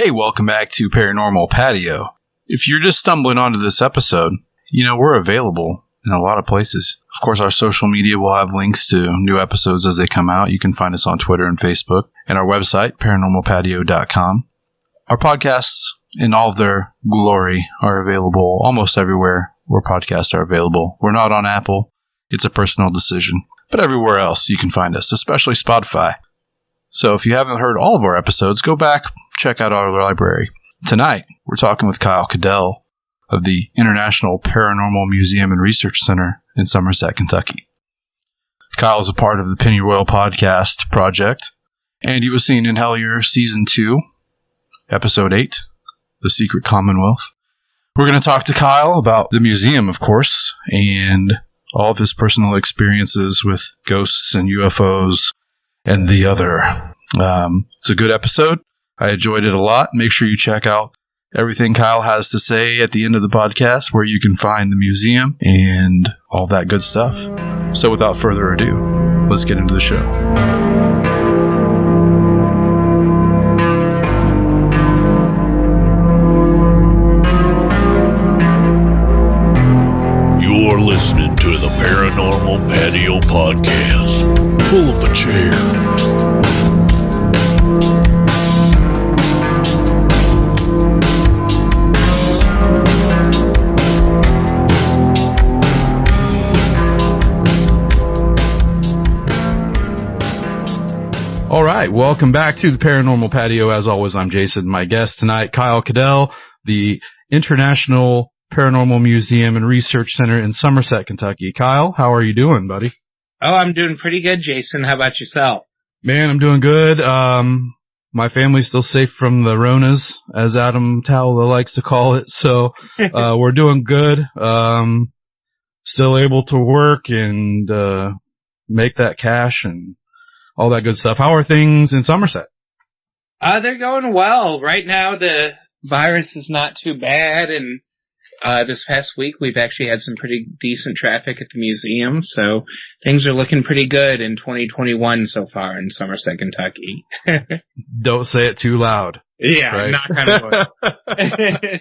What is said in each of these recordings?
Hey, welcome back to Paranormal Patio. If you're just stumbling onto this episode, we're available in a lot of places. Of course, our social media will have links to new episodes as they come out. You can find us on Twitter and Facebook, and our website, paranormalpatio.com. Our podcasts, in all of their glory, are available almost everywhere where podcasts are available. We're not on Apple. It's a personal decision. But everywhere else you can find us, especially Spotify. So if you haven't heard all of our episodes, go back, check out our library. Tonight, we're talking with Kyle Kadel of the International Paranormal Museum and Research Center in Somerset, Kentucky. Kyle is a part of the Pennyroyal Podcast project, and he was seen in Hellier Season 2, Episode 8, The Secret Commonwealth. We're going to talk to Kyle about the museum, of course, and all of his personal experiences with ghosts and UFOs and the other. It's a good episode. I enjoyed it a lot. Make sure you check out everything Kyle has to say at the end of the podcast, where you can find the museum and all that good stuff. So without further ado, let's get into the show. You're listening to the Paranormal Patio Podcast. Pull up a chair. All right, welcome back to the Paranormal Patio. As always, I'm Jason. My guest tonight, Kyle Kadel, the International Paranormal Museum and Research Center in Somerset, Kentucky. Kyle, how are you doing, buddy? Oh, I'm doing pretty good, Jason. How about yourself? Man, I'm doing good. My family's still safe from the Ronas, as Adam Towler likes to call it. So, we're doing good. Still able to work and, make that cash and all that good stuff. How are things in Somerset? They're going well. Right now, the virus is not too bad, and this past week, we've actually had some pretty decent traffic at the museum, so things are looking pretty good in 2021 so far in Somerset, Kentucky. Don't say it too loud. Yeah, right? Not kind of wood.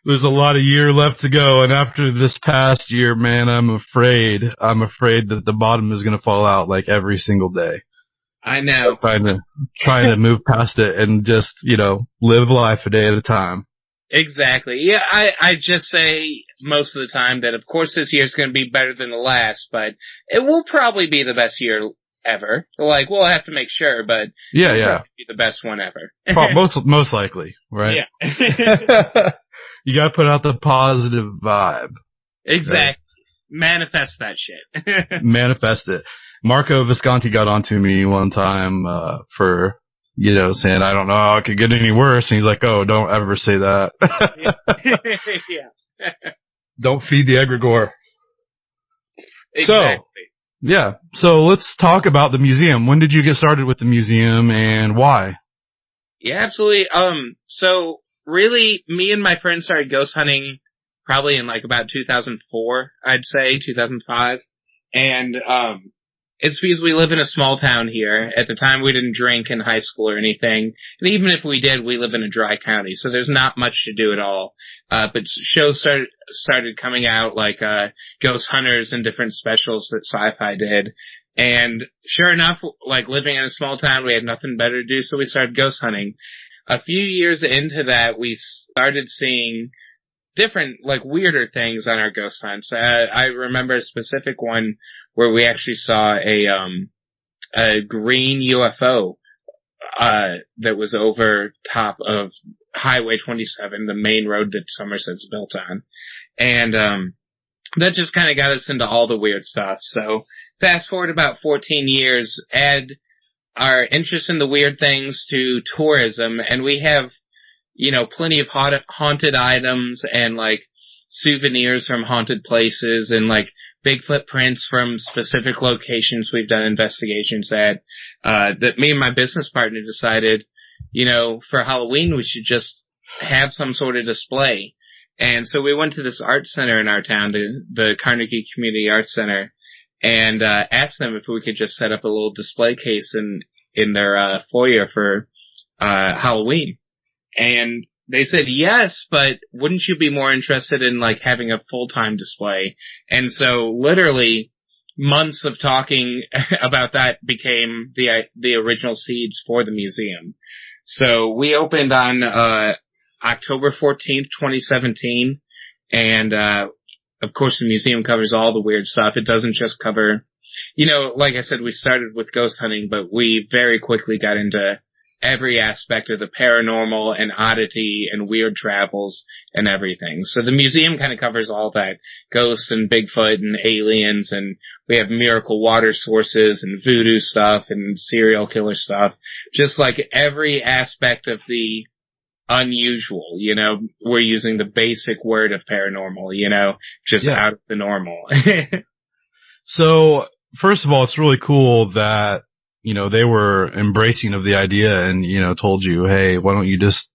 There's a lot of year left to go, and after this past year, man, I'm afraid that the bottom is going to fall out like every single day. I know. Trying to move past it and just, live life a day at a time. Exactly. Yeah, I just say most of the time that, of course, this year's going to be better than the last, but it will probably be the best year ever. Like, we'll have to make sure, but it'll probably be the best one ever. most likely, right? Yeah. You got to put out the positive vibe. Exactly. Right? Manifest that shit. Manifest it. Marco Visconti got onto me one time for, saying, I don't know, it could get any worse. And he's like, oh, don't ever say that. Yeah. Don't feed the egregore. Exactly. So let's talk about the museum. When did you get started with the museum and why? Yeah, absolutely. So really, me and my friends started ghost hunting probably in like about 2004, I'd say, 2005. And, it's because we live in a small town here. At the time, we didn't drink in high school or anything. And even if we did, we live in a dry county, so there's not much to do at all. But shows started coming out like, Ghost Hunters and different specials that Sci-Fi did. And sure enough, like living in a small town, we had nothing better to do, so we started ghost hunting. A few years into that, we started seeing different, like, weirder things on our ghost hunts. I remember a specific one where we actually saw a green UFO, that was over top of Highway 27, the main road that Somerset's built on. And, that just kind of got us into all the weird stuff. So fast forward about 14 years, add our interest in the weird things to tourism, and we have, plenty of haunted items and, like, souvenirs from haunted places and, like, big footprints from specific locations we've done investigations at, that me and my business partner decided, for Halloween we should just have some sort of display. And so we went to this art center in our town, the Carnegie Community Arts Center, and asked them if we could just set up a little display case in their foyer for Halloween. And they said, yes, but wouldn't you be more interested in like having a full-time display? And so literally months of talking about that became the original seeds for the museum. So we opened on October 14th, 2017. And of course the museum covers all the weird stuff. It doesn't just cover, like I said, we started with ghost hunting, but we very quickly got into every aspect of the paranormal and oddity and weird travels and everything. So the museum kind of covers all that, ghosts and Bigfoot and aliens, and we have miracle water sources and voodoo stuff and serial killer stuff. Just like every aspect of the unusual, we're using the basic word of paranormal, just out of the normal. So, first of all, it's really cool that they were embracing of the idea and, told you, hey, why don't you just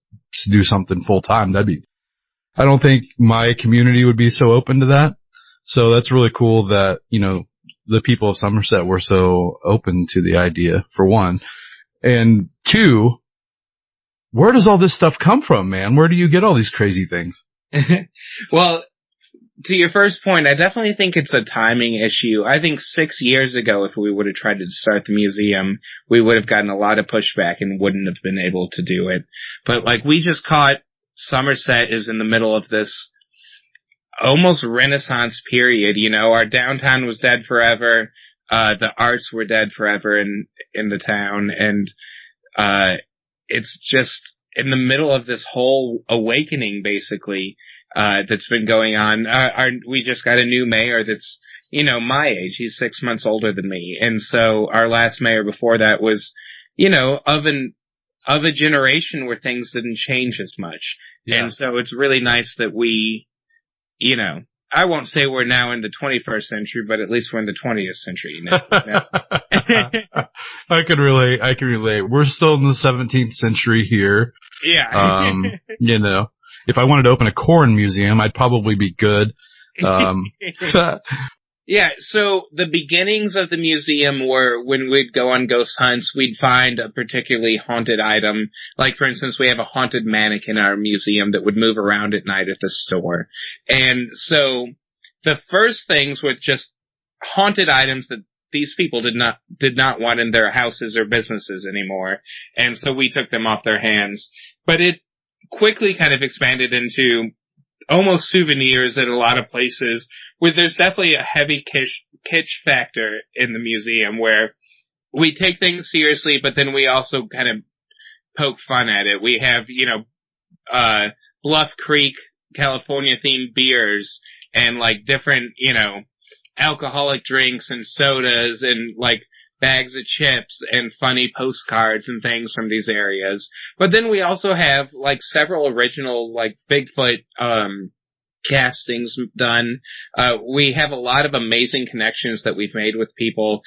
do something full time? I don't think my community would be so open to that. So that's really cool that, the people of Somerset were so open to the idea, for one. And two, where does all this stuff come from, man? Where do you get all these crazy things? Well, to your first point, I definitely think it's a timing issue. I think 6 years ago, if we would have tried to start the museum, we would have gotten a lot of pushback and wouldn't have been able to do it. But we just caught Somerset is in the middle of this almost Renaissance period. Our downtown was dead forever. The arts were dead forever in the town. And, it's just in the middle of this whole awakening, basically, that's been going on. We just got a new mayor that's, my age. He's 6 months older than me. And so our last mayor before that was, of a generation where things didn't change as much. Yeah. And so it's really nice that we, I won't say we're now in the 21st century, but at least we're in the 20th century. I can relate. We're still in the 17th century here. Yeah. If I wanted to open a corn museum, I'd probably be good. Yeah, so the beginnings of the museum were when we'd go on ghost hunts, we'd find a particularly haunted item. Like, for instance, we have a haunted mannequin in our museum that would move around at night at the store. And so the first things were just haunted items that these people did not want in their houses or businesses anymore. And so we took them off their hands. But it quickly kind of expanded into almost souvenirs at a lot of places, where there's definitely a heavy kitsch factor in the museum where we take things seriously, but then we also kind of poke fun at it. We have, Bluff Creek, California themed beers and different, alcoholic drinks and sodas and bags of chips and funny postcards and things from these areas. But then we also have several original Bigfoot castings done. We have a lot of amazing connections that we've made with people.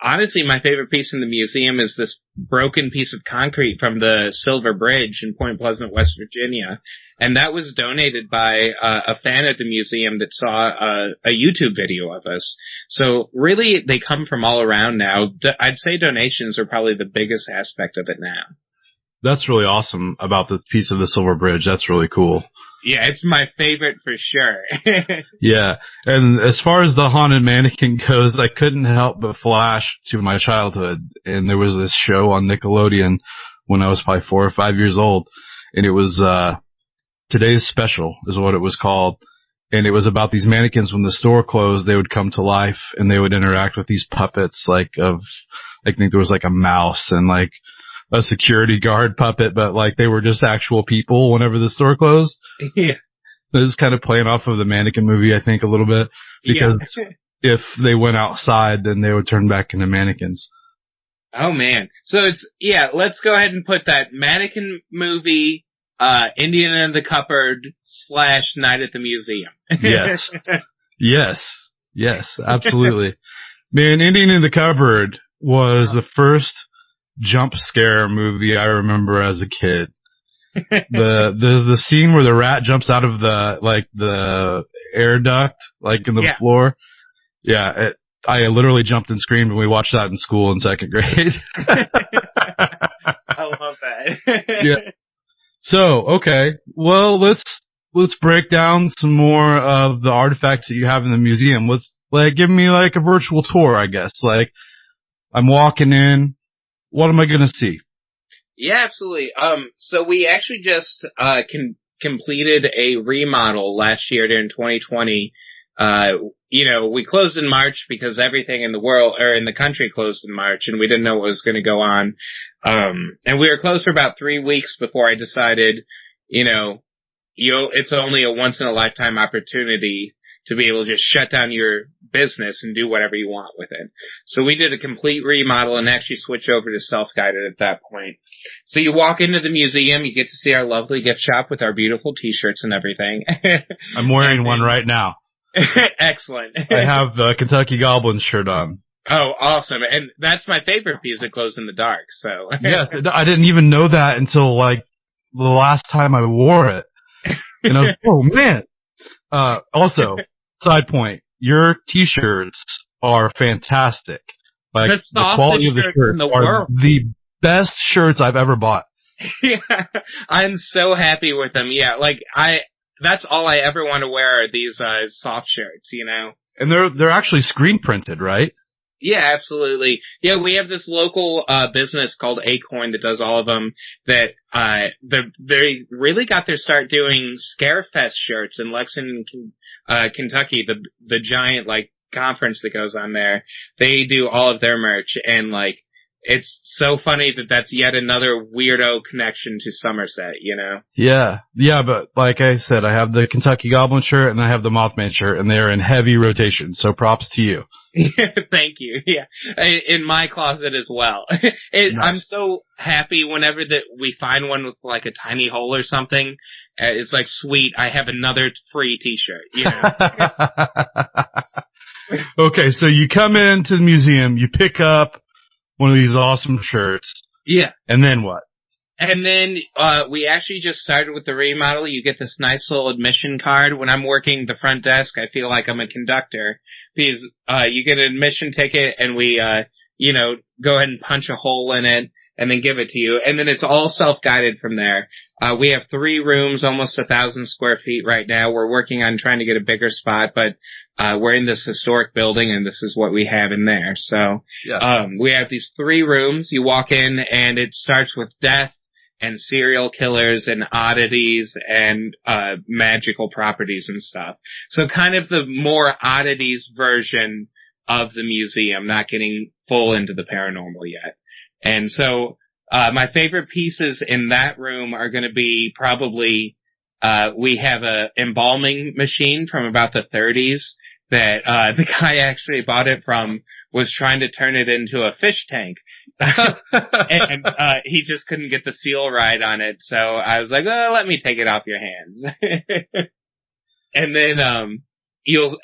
Honestly, my favorite piece in the museum is this broken piece of concrete from the Silver Bridge in Point Pleasant, West Virginia. And that was donated by a fan at the museum that saw a YouTube video of us. So really, they come from all around now. I'd say donations are probably the biggest aspect of it now. That's really awesome about the piece of the Silver Bridge. That's really cool. Yeah, it's my favorite for sure. Yeah, and as far as the haunted mannequin goes, I couldn't help but flash to my childhood. And there was this show on Nickelodeon when I was probably 4 or 5 years old, and it was Today's Special is what it was called. And it was about these mannequins. When the store closed, they would come to life and they would interact with these puppets I think there was a mouse and a security guard puppet, but they were just actual people whenever the store closed. Yeah. This is kind of playing off of the mannequin movie, I think, a little bit, because if they went outside, then they would turn back into mannequins. Oh man. So let's go ahead and put that mannequin movie, Indian in the Cupboard / Night at the Museum. Yes, absolutely. Man, Indian in the Cupboard was the first jump scare movie I remember as a kid. The scene where the rat jumps out of the air duct, in the floor. Yeah, I literally jumped and screamed when we watched that in school in 2nd grade. I love that. Yeah. So, okay. Well, let's break down some more of the artifacts that you have in the museum. Give me like a virtual tour, I guess. Like, I'm walking in. What am I going to see? Yeah, absolutely. So we actually just completed a remodel last year during 2020. We closed in March because everything in the world or in the country closed in March, and we didn't know what was going to go on. And we were closed for about 3 weeks before I decided, it's only a once in a lifetime opportunity to be able to just shut down your business and do whatever you want with it. So we did a complete remodel and actually switched over to self-guided at that point. So you walk into the museum, you get to see our lovely gift shop with our beautiful t-shirts and everything. I'm wearing one right now. Excellent. I have the Kentucky Goblin shirt on. Oh, awesome. And that's my favorite piece that glows in the dark, so. Yes, I didn't even know that until, like, the last time I wore it. And I was like, oh, man. Also, side point, your t-shirts are fantastic. Like, the quality of the shirts are the best shirts I've ever bought. Yeah, I'm so happy with them. Yeah, that's all I ever want to wear are these soft shirts, And they're actually screen printed, right? Yeah, absolutely. Yeah, we have this local business called Acorn that does all of them. That they really got their start doing Scarefest shirts in Lexington, Kentucky. The giant conference that goes on there. They do all of their merch, and it's so funny that that's yet another weirdo connection to Somerset, Yeah, but like I said, I have the Kentucky Goblin shirt and I have the Mothman shirt, and they're in heavy rotation, so props to you. Thank you. Yeah, in my closet as well. Nice. I'm so happy whenever that we find one with a tiny hole or something. It's like, sweet, I have another free t-shirt, Okay, so you come into the museum, you pick up one of these awesome shirts. Yeah. And then what? And then we actually just started with the remodel. You get this nice little admission card. When I'm working the front desk, I feel like I'm a conductor because you get an admission ticket and we, go ahead and punch a hole in it and then give it to you. And then it's all self-guided from there. We have 3 rooms, almost 1,000 square feet right now. We're working on trying to get a bigger spot, but we're in this historic building and this is what we have in there. So we have these 3 rooms. You walk in and it starts with death and serial killers and oddities and magical properties and stuff. So kind of the more oddities version of the museum, not getting full into the paranormal yet. And so my favorite pieces in that room are going to be probably we have a embalming machine from about the 30s that the guy actually bought it from was trying to turn it into a fish tank. And he just couldn't get the seal right on it. So I was like, oh, let me take it off your hands. And then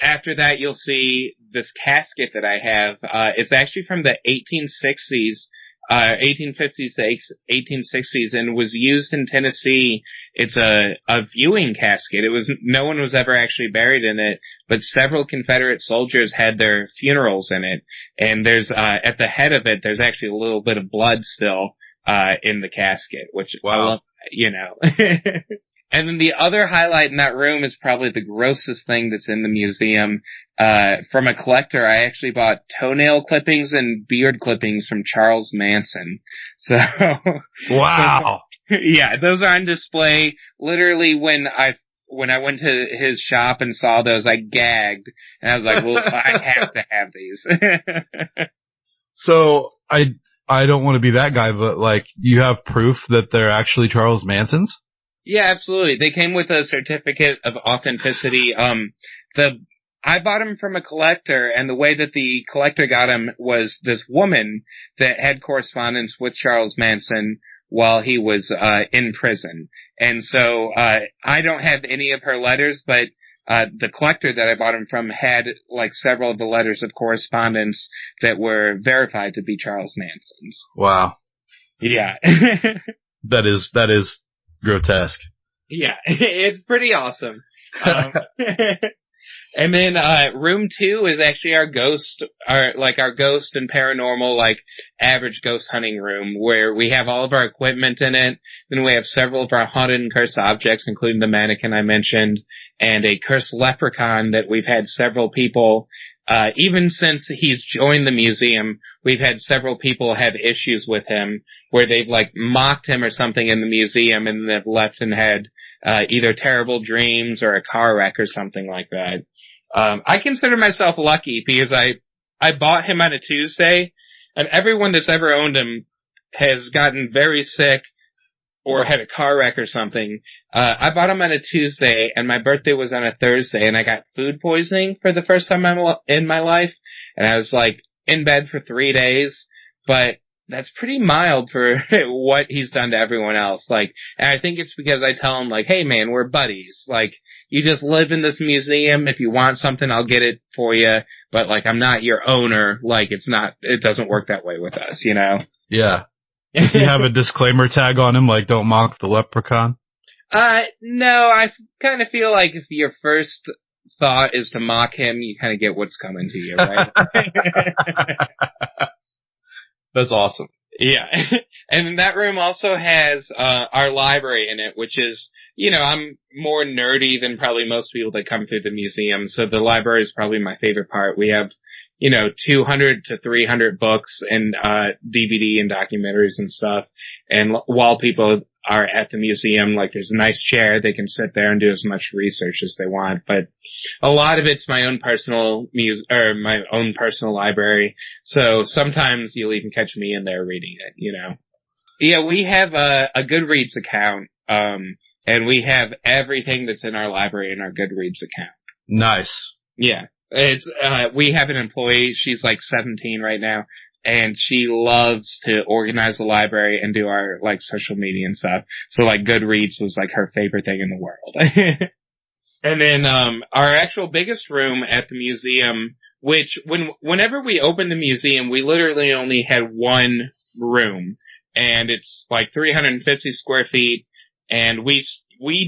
after that you'll see this casket that I have. It's actually from the 1860s. 1850s to 1860s, and was used in Tennessee. It's a viewing casket. No one was ever actually buried in it, but several Confederate soldiers had their funerals in it. And there's at the head of it, there's actually a little bit of blood still in the casket, which wow. I love, And then the other highlight in that room is probably the grossest thing that's in the museum. From a collector, I actually bought toenail clippings and beard clippings from Charles Manson. So, wow. Those are on display. Literally, when I went to his shop and saw those, I gagged, and I was like, "Well, I have to have these." So I don't want to be that guy, but you have proof that they're actually Charles Manson's? Yeah, absolutely. They came with a certificate of authenticity. I bought them from a collector, and the way that the collector got them was this woman that had correspondence with Charles Manson while he was in prison. And so I don't have any of her letters, but the collector that I bought them from had several of the letters of correspondence that were verified to be Charles Manson's. Wow. Yeah. That is grotesque. Yeah, it's pretty awesome. And then room 2 is actually our ghost and paranormal, like average ghost hunting room, where we have all of our equipment in it. Then we have several of our haunted and cursed objects, including the mannequin I mentioned, and a cursed leprechaun that we've had several people, even since he's joined the museum, we've had several people have issues with him where they've like mocked him or something in the museum and they've left and had either terrible dreams or a car wreck or something like that. I consider myself lucky because I bought him on a Tuesday, and everyone that's ever owned him has gotten very sick or had a car wreck or something. I bought him on a Tuesday, and my birthday was on a Thursday, and I got food poisoning for the first time in my life, and I was like in bed for 3 days, but that's pretty mild for what he's done to everyone else. Like, and I think it's because I tell him, like, hey man, we're buddies. Like, you just live in this museum. If you want something, I'll get it for you. But like, I'm not your owner. Like, it doesn't work that way with us, you know? Yeah. Does he have a disclaimer tag on him, like, don't mock the leprechaun? No, I kind of feel like if your first thought is to mock him, you kind of get what's coming to you, right? That's awesome. Yeah. And that room also has our library in it, which is, you know, I'm more nerdy than probably most people that come through the museum, so the library is probably my favorite part. We have, you know, 200 to 300 books and DVD and documentaries and stuff. And while people are at the museum, like, there's a nice chair, they can sit there and do as much research as they want. But a lot of it's my own personal my own personal library. So sometimes you'll even catch me in there reading it, you know. Yeah, we have a Goodreads account, and we have everything that's in our library in our Goodreads account. Nice. Yeah. It's we have an employee, she's like 17 right now, and she loves to organize the library and do our like social media and stuff. So like Goodreads was like her favorite thing in the world. And then our actual biggest room at the museum, which whenever we opened the museum, we literally only had one room, and it's like 350 square feet, and we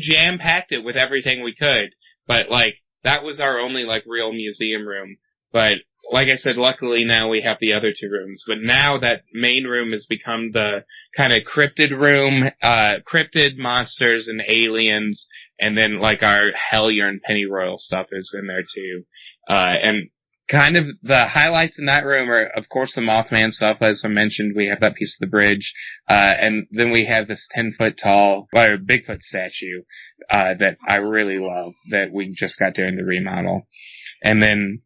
jam-packed it with everything we could, but like that was our only like real museum room. But like I said, luckily now we have the other two rooms. But now that main room has become the kind of cryptid room, cryptid monsters and aliens, and then like our Hellier and Pennyroyal stuff is in there too. And kind of the highlights in that room are, of course, the Mothman stuff. As I mentioned, we have that piece of the bridge. And then we have this 10-foot tall, or Bigfoot statue, that I really love that we just got during the remodel. And then,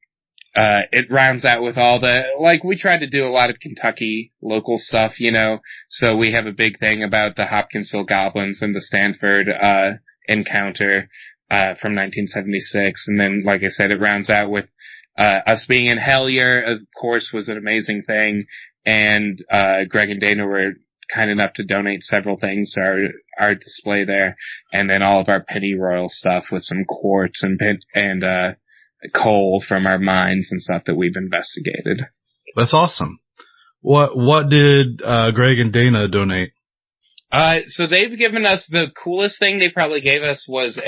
it rounds out with all the, like, we tried to do a lot of Kentucky local stuff, you know, so we have a big thing about the Hopkinsville Goblins and the Stanford, encounter, from 1976. And then, like I said, it rounds out with, us being in Hellier, of course, was an amazing thing. And, Greg and Dana were kind enough to donate several things to our display there. And then all of our Pennyroyal stuff with some quartz and coal from our mines and stuff that we've investigated. That's awesome. What did Greg and Dana donate? So they've given us, the coolest thing they probably gave us was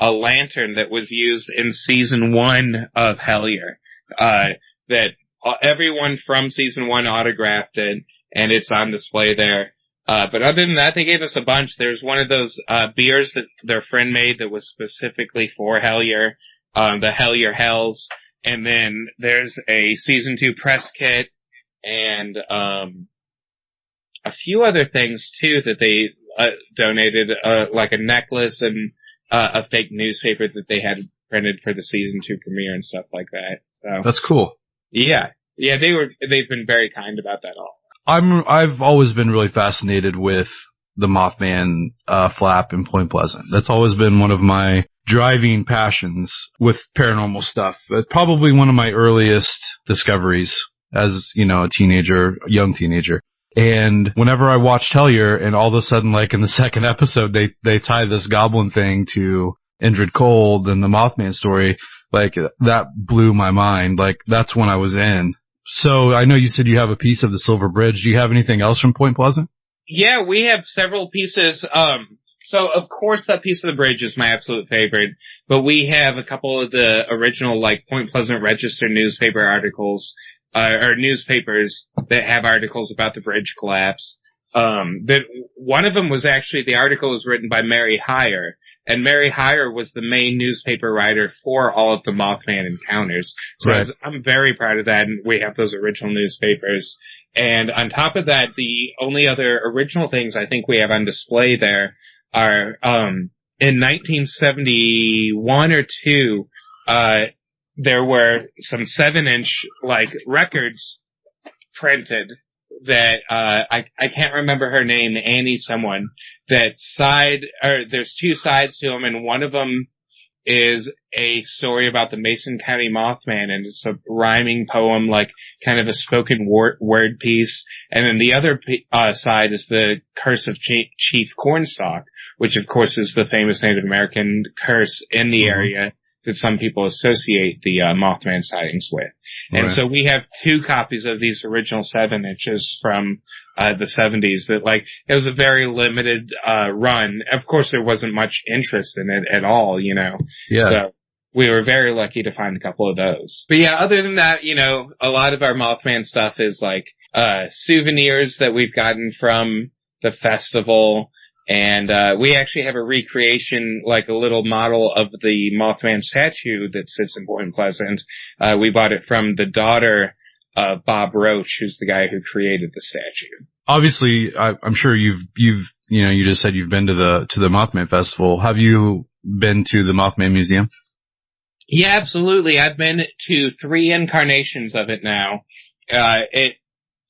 a lantern that was used in season 1 of Hellier, that everyone from season 1 autographed it, and it's on display there. But other than that, they gave us a bunch. There's one of those beers that their friend made that was specifically for Hellier, the Hellier Hells, and then there's a season 2 press kit, and a few other things too that they donated, like a necklace and a fake newspaper that they had printed for the season 2 premiere and stuff like that. So that's cool. Yeah, they've been very kind about that all. I've always been really fascinated with the Mothman flap in Point Pleasant. That's always been one of my driving passions with paranormal stuff. Probably one of my earliest discoveries as, you know, a young teenager. And whenever I watched Hellier, and all of a sudden, like in the second episode, they tie this goblin thing to Indrid Cold and the Mothman story, like that blew my mind. Like that's when I was in. So I know you said you have a piece of the Silver Bridge. Do you have anything else from Point Pleasant? Yeah, we have several pieces. So, of course, that piece of the bridge is my absolute favorite, but we have a couple of the original, like, Point Pleasant Register newspaper articles, or newspapers that have articles about the bridge collapse. That one of them was actually, the article was written by Mary Hyre, and Mary Hyre was the main newspaper writer for all of the Mothman encounters. So Right. I'm very proud of that, and we have those original newspapers. And on top of that, the only other original things I think we have on display there are, in 1971 or 2, there were some 7-inch, like, records printed that, I can't remember her name, Annie someone, that there's 2 sides to them, and one of them is a story about the Mason County Mothman, and it's a rhyming poem, like kind of a spoken word piece. And then the other side is the Curse of Chief Cornstalk, which of course is the famous Native American curse in the area that some people associate the Mothman sightings with. And Right. so we have 2 copies of these original 7-inches from the 70s that, like, it was a very limited run. Of course, there wasn't much interest in it at all, you know. Yeah. So we were very lucky to find a couple of those. But yeah, other than that, you know, a lot of our Mothman stuff is like souvenirs that we've gotten from the festival. And we actually have a recreation, like a little model of the Mothman statue that sits in Point Pleasant. We bought it from the daughter of Bob Roach, who's the guy who created the statue. Obviously, I'm sure you just said you've been to the Mothman Festival. Have you been to the Mothman Museum? Yeah, absolutely. I've been to 3 incarnations of it now. It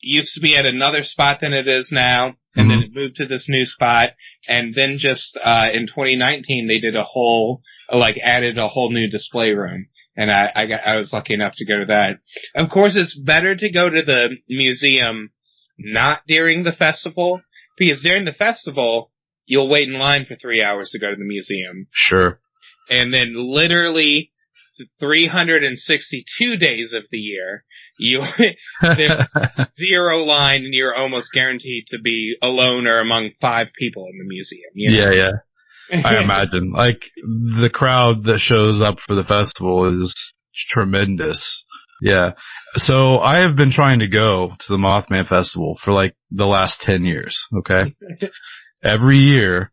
used to be at another spot than it is now. And then it moved to this new spot. And then just, in 2019, they did added a whole new display room. And I was lucky enough to go to that. Of course, it's better to go to the museum not during the festival, because during the festival, you'll wait in line for 3 hours to go to the museum. Sure. And then literally 362 days of the year, there's 0 line, and you're almost guaranteed to be alone or among 5 people in the museum. You know? Yeah. I imagine. Like, the crowd that shows up for the festival is tremendous. Yeah. So I have been trying to go to the Mothman Festival for like the last 10 years. Okay. Every year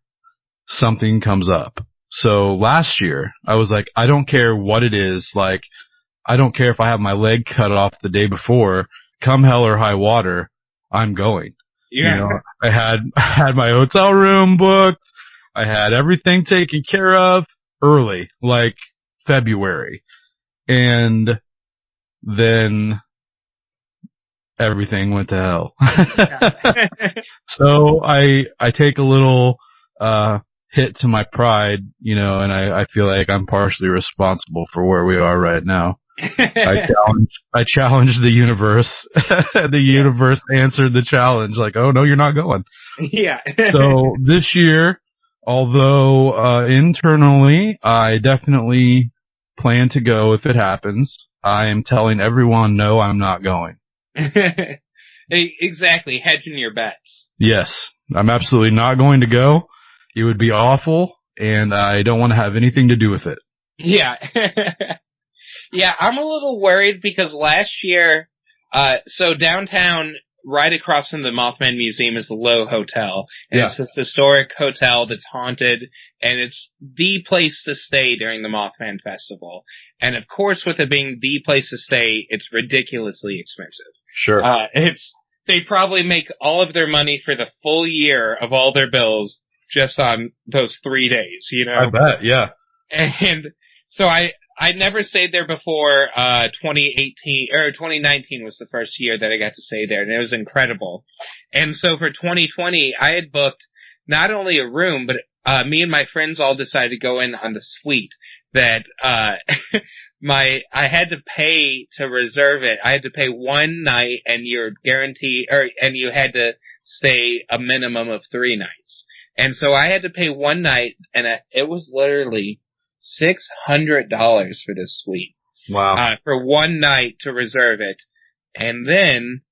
something comes up. So last year I was like, I don't care what it is. Like, I don't care if I have my leg cut off the day before, come hell or high water, I'm going. Yeah. You know, I had my hotel room booked. I had everything taken care of early, like February. And then everything went to hell. So I take a little, hit to my pride, you know, and I feel like I'm partially responsible for where we are right now. I challenged the universe. The universe answered the challenge, like, oh no, you're not going. Yeah. So this year, although internally I definitely plan to go if it happens, I am telling everyone no, I'm not going. Exactly, hedging your bets. Yes, I'm absolutely not going to go. It would be awful, and I don't want to have anything to do with it. Yeah. Yeah, I'm a little worried because last year, so downtown, right across from the Mothman Museum is the Lowe Hotel. And It's this historic hotel that's haunted, and it's the place to stay during the Mothman Festival. And of course, with it being the place to stay, it's ridiculously expensive. Sure. They probably make all of their money for the full year of all their bills just on those 3 days, you know? I bet, yeah. And so I never stayed there before 2018 or 2019 was the first year that I got to stay there, and it was incredible. And so for 2020, I had booked not only a room, but me and my friends all decided to go in on the suite that I had to pay to reserve it. I had to pay one night, and you're guaranteed, and you had to stay a minimum of 3 nights. And so I had to pay one night, and it was literally $600 for this suite. Wow. For one night to reserve it. And then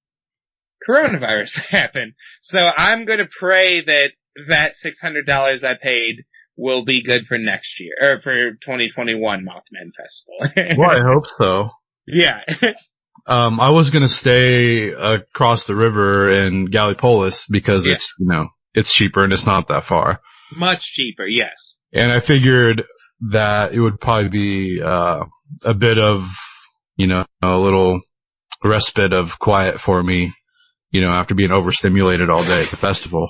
coronavirus happened. So I'm going to pray that that $600 I paid will be good for next year, or for 2021 Mothman Festival. Well, I hope so. Yeah. I was going to stay across the river in Gallipolis because it's, it's cheaper and it's not that far. Much cheaper, yes. And I figured that it would probably be a bit of, a little respite of quiet for me, after being overstimulated all day at the festival.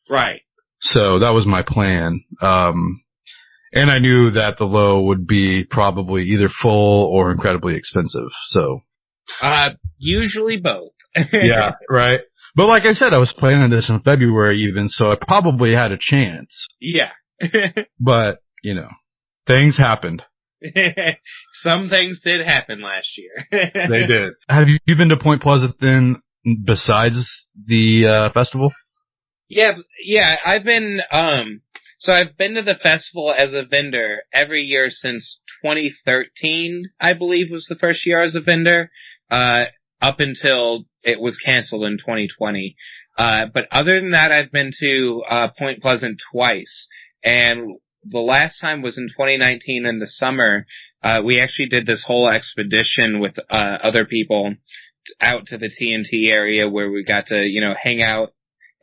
Right. So that was my plan. And I knew that the low would be probably either full or incredibly expensive. So. Usually both. Yeah, right. But like I said, I was planning this in February even, so I probably had a chance. Yeah. But, things happened. Some things did happen last year. They did. Have you been to Point Pleasant then besides the festival? Yeah, I've been I've been to the festival as a vendor every year since 2013, I believe was the first year as a vendor, up until it was canceled in 2020. But other than that, I've been to Point Pleasant twice, and the last time was in 2019 in the summer. We actually did this whole expedition with other people out to the TNT area where we got to, hang out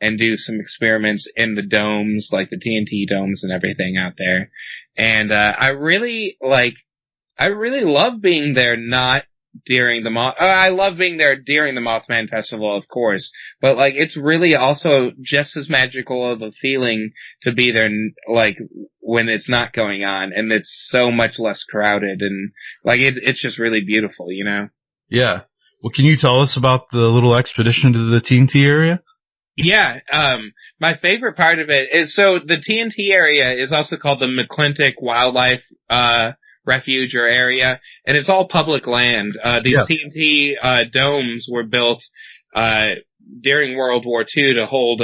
and do some experiments in the domes, like the TNT domes and everything out there. And I really love being there not during the I love being there during the Mothman Festival, of course, but it's really also just as magical of a feeling to be there when it's not going on and it's so much less crowded and it's just really beautiful, Yeah. Well, can you tell us about the little expedition to the TNT area? Yeah, my favorite part of it is, so the TNT area is also called the McClintock Wildlife Refuge or area, and it's all public land. These TNT domes were built during World War II to hold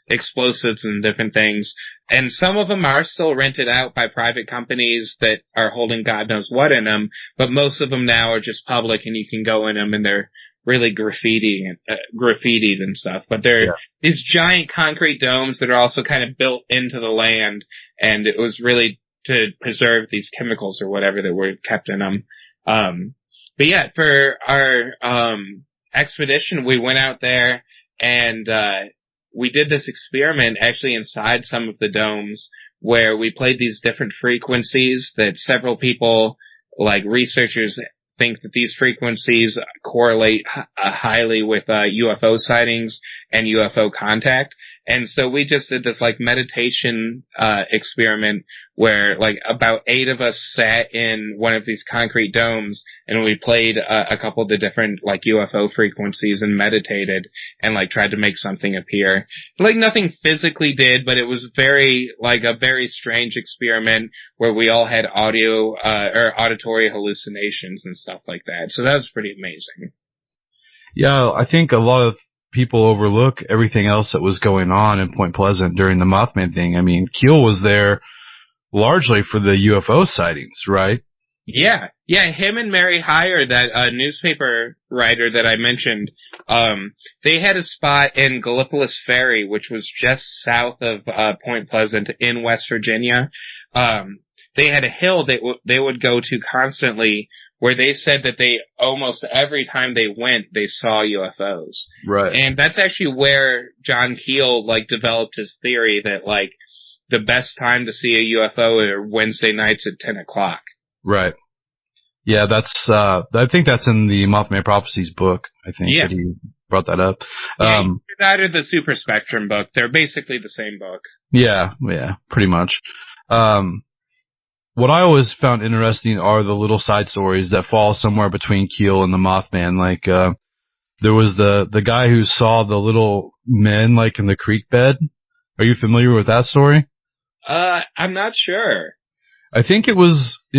explosives and different things, and some of them are still rented out by private companies that are holding God knows what in them, but most of them now are just public and you can go in them and they're really graffitied and stuff. But they're these giant concrete domes that are also kind of built into the land, and it was really to preserve these chemicals or whatever that were kept in them. But yeah, for our expedition, we went out there and we did this experiment actually inside some of the domes where we played these different frequencies that several people, researchers, think that these frequencies correlate highly with UFO sightings and UFO contact. And so we just did this meditation experiment where about 8 of us sat in one of these concrete domes and we played a couple of the different UFO frequencies and meditated and tried to make something appear. Nothing physically did, but it was very a very strange experiment where we all had audio or auditory hallucinations and stuff like that. So that was pretty amazing. Yeah, I think a lot of people overlook everything else that was going on in Point Pleasant during the Mothman thing. I mean, Keel was there largely for the UFO sightings, right? Yeah, him and Mary Heyer, that newspaper writer that I mentioned, they had a spot in Gallipolis Ferry, which was just south of Point Pleasant in West Virginia. They had a hill that they would go to constantly, where they said that they almost every time they went, they saw UFOs. Right. And that's actually where John Keel developed his theory that the best time to see a UFO are Wednesday nights at 10 o'clock. Right. Yeah, that's, I think that's in the Mothman Prophecies book. I think that he brought that up. That or the Super Spectrum book. They're basically the same book. Yeah, pretty much. What I always found interesting are the little side stories that fall somewhere between Keel and the Mothman. There was the guy who saw the little men in the creek bed. Are you familiar with that story? I'm not sure. I think it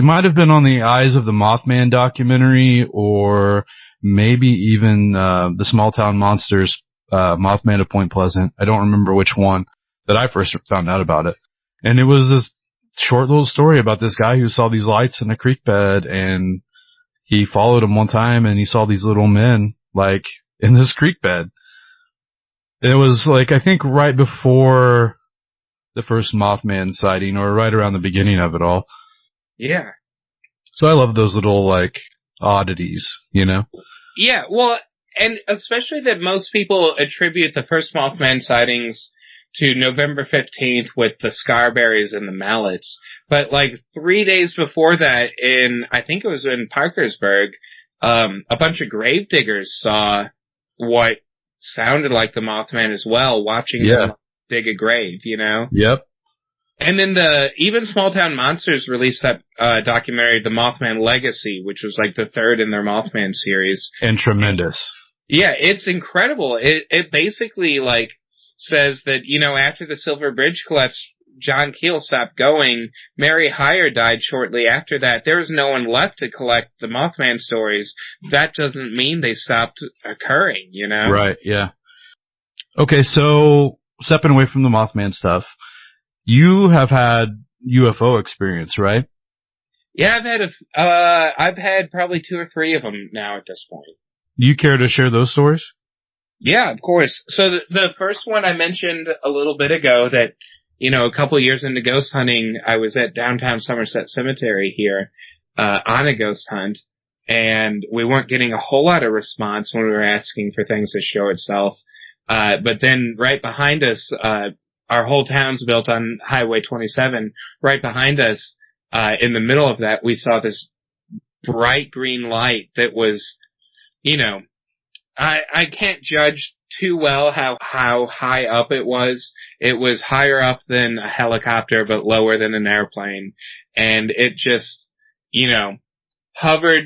might have been on the Eyes of the Mothman documentary, or maybe even the Small Town Monsters Mothman of Point Pleasant. I don't remember which one that I first found out about it. And it was this short little story about this guy who saw these lights in the creek bed, and he followed them one time and he saw these little men in this creek bed. It was like, I think right before the first Mothman sighting, or right around the beginning of it all. Yeah. So I love those little, like, oddities, you know? Yeah, well, and especially that most people attribute the first Mothman sightings to November 15th with the Scarberries and the Mallets. But, like, 3 days before that, I think it was in Parkersburg, a bunch of gravediggers saw what sounded like the Mothman as well, watching them dig a grave, you know? Yep. And then even Small Town Monsters released that documentary, The Mothman Legacy, which was like the third in their Mothman series. And tremendous. Yeah, it's incredible. It basically like says that, you know, after the Silver Bridge collapse, John Keel stopped going. Mary Hyre died shortly after that. There was no one left to collect the Mothman stories. That doesn't mean they stopped occurring, you know? Right, yeah. Okay, so stepping away from the Mothman stuff, you have had UFO experience, right? Yeah, I've had probably 2 or 3 of them now at this point. Do you care to share those stories? Yeah, of course. So the first one I mentioned a little bit ago that, you know, a couple years into ghost hunting, I was at downtown Somerset Cemetery here, on a ghost hunt, and we weren't getting a whole lot of response when we were asking for things to show itself. But then right behind us, our whole town's built on Highway 27. Right behind us, in the middle of that, we saw this bright green light that was, you know, I can't judge too well how high up it was. It was higher up than a helicopter, but lower than an airplane. And it just, you know, hovered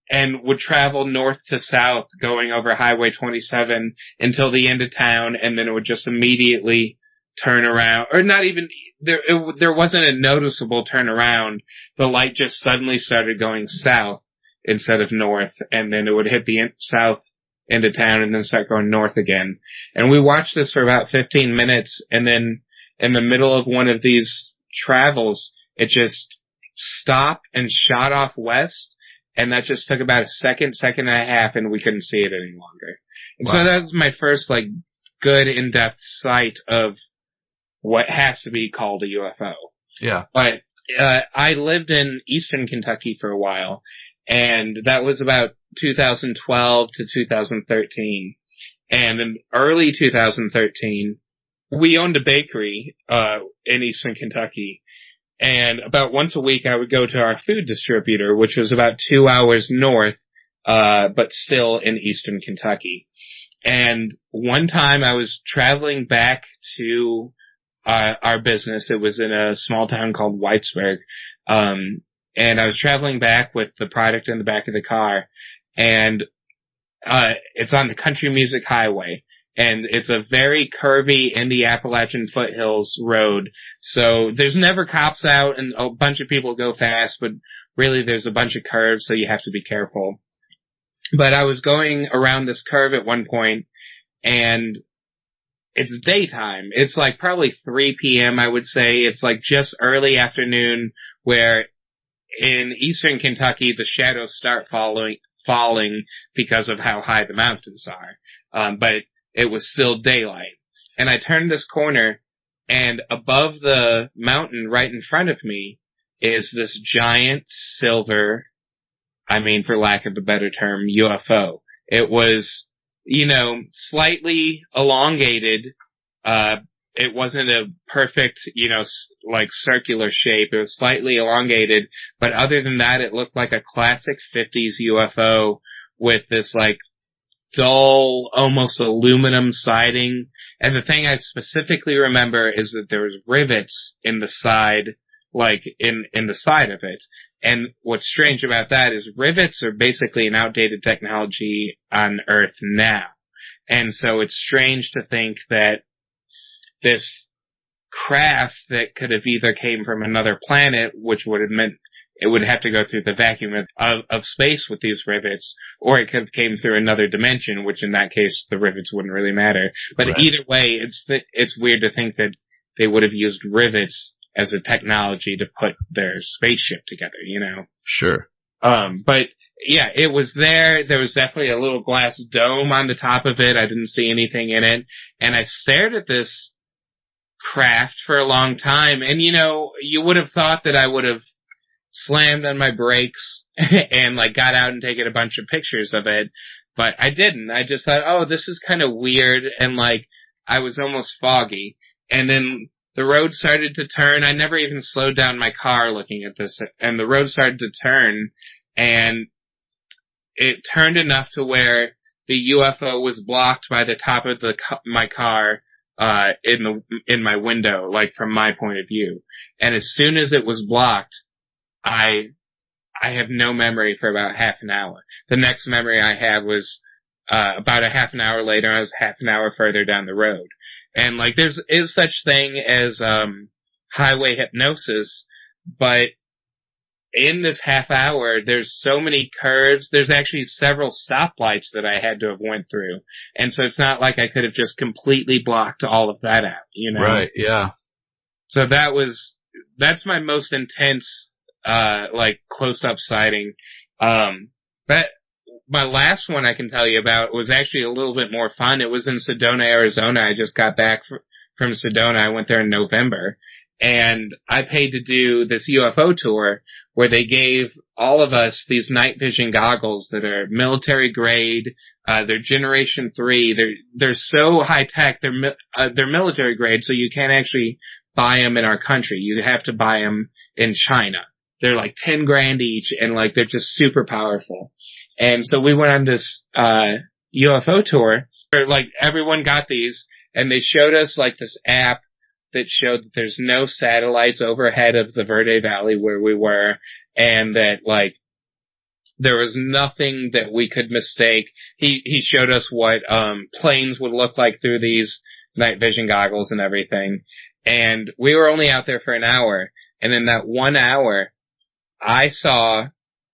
and would travel north to south going over Highway 27 until the end of town, and then it would just immediately turn around, or not even, there wasn't a noticeable turnaround. The light just suddenly started going south instead of north, and then it would hit the south into town and then start going north again. And we watched this for about 15 minutes, and then in the middle of one of these travels, it just stopped and shot off west, and that just took about a second and a half, and we couldn't see it any longer. And so that was my first, like, good in-depth sight of what has to be called a UFO. Yeah. But I lived in eastern Kentucky for a while, and that was about 2012 to 2013. And in early 2013, we owned a bakery in eastern Kentucky, and about once a week I would go to our food distributor, which was about 2 hours north, but still in eastern Kentucky. And one time I was traveling back to our business. It was in a small town called Whitesburg. And I was traveling back with the product in the back of the car, and it's on the Country Music Highway, and it's a very curvy in the Appalachian foothills road. So there's never cops out, and a bunch of people go fast, but really there's a bunch of curves, so you have to be careful. But I was going around this curve at one point, and it's daytime. It's like probably 3 p.m., I would say. It's like just early afternoon, where in eastern Kentucky the shadows start falling because of how high the mountains are. But it was still daylight. And I turned this corner, and above the mountain right in front of me is this giant silver, I mean, for lack of a better term, UFO. It was, you know, slightly elongated. It wasn't a perfect, you know, like circular shape. It was slightly elongated, but other than that, it looked like a classic 50s UFO with this like dull, almost aluminum siding. And the thing I specifically remember is that there was rivets in the side, like in the side of it. And what's strange about that is rivets are basically an outdated technology on Earth now. And so it's strange to think that this craft that could have either came from another planet, which would have meant it would have to go through the vacuum of space with these rivets, or it could have came through another dimension, which in that case the rivets wouldn't really matter. But right. Either way, it's weird to think that they would have used rivets as a technology to put their spaceship together, you know? Sure. But yeah, it was there. There was definitely a little glass dome on the top of it. I didn't see anything in it. And I stared at this craft for a long time. And, you know, you would have thought that I would have slammed on my brakes and, like, got out and taken a bunch of pictures of it. But I didn't. I just thought, oh, this is kind of weird. And, like, I was almost foggy. And then the road started to turn. I never even slowed down my car looking at this. And the road started to turn. And it turned enough to where the UFO was blocked by the top of my car in my window, like from my point of view. And as soon as it was blocked, I have no memory for about half an hour. The next memory I had was about a half an hour later. I was half an hour further down the road. And like is such thing as highway hypnosis, but in this half hour, there's so many curves. There's actually several stoplights that I had to have went through. And so it's not like I could have just completely blocked all of that out, you know? Right, yeah. So that's my most intense, like close-up sighting. But my last one I can tell you about was actually a little bit more fun. It was in Sedona, Arizona. I just got back from Sedona. I went there in November. And I paid to do this UFO tour where they gave all of us these night vision goggles that are military grade. They're Generation 3. They're so high tech. They're military grade, so you can't actually buy them in our country. You have to buy them in China. They're like $10,000 each, and like they're just super powerful. And so we went on this UFO tour where like everyone got these, and they showed us like this app that showed that there's no satellites overhead of the Verde Valley where we were, and that, like, there was nothing that we could mistake. He showed us what planes would look like through these night vision goggles and everything. And we were only out there for an hour, and in that 1 hour, I saw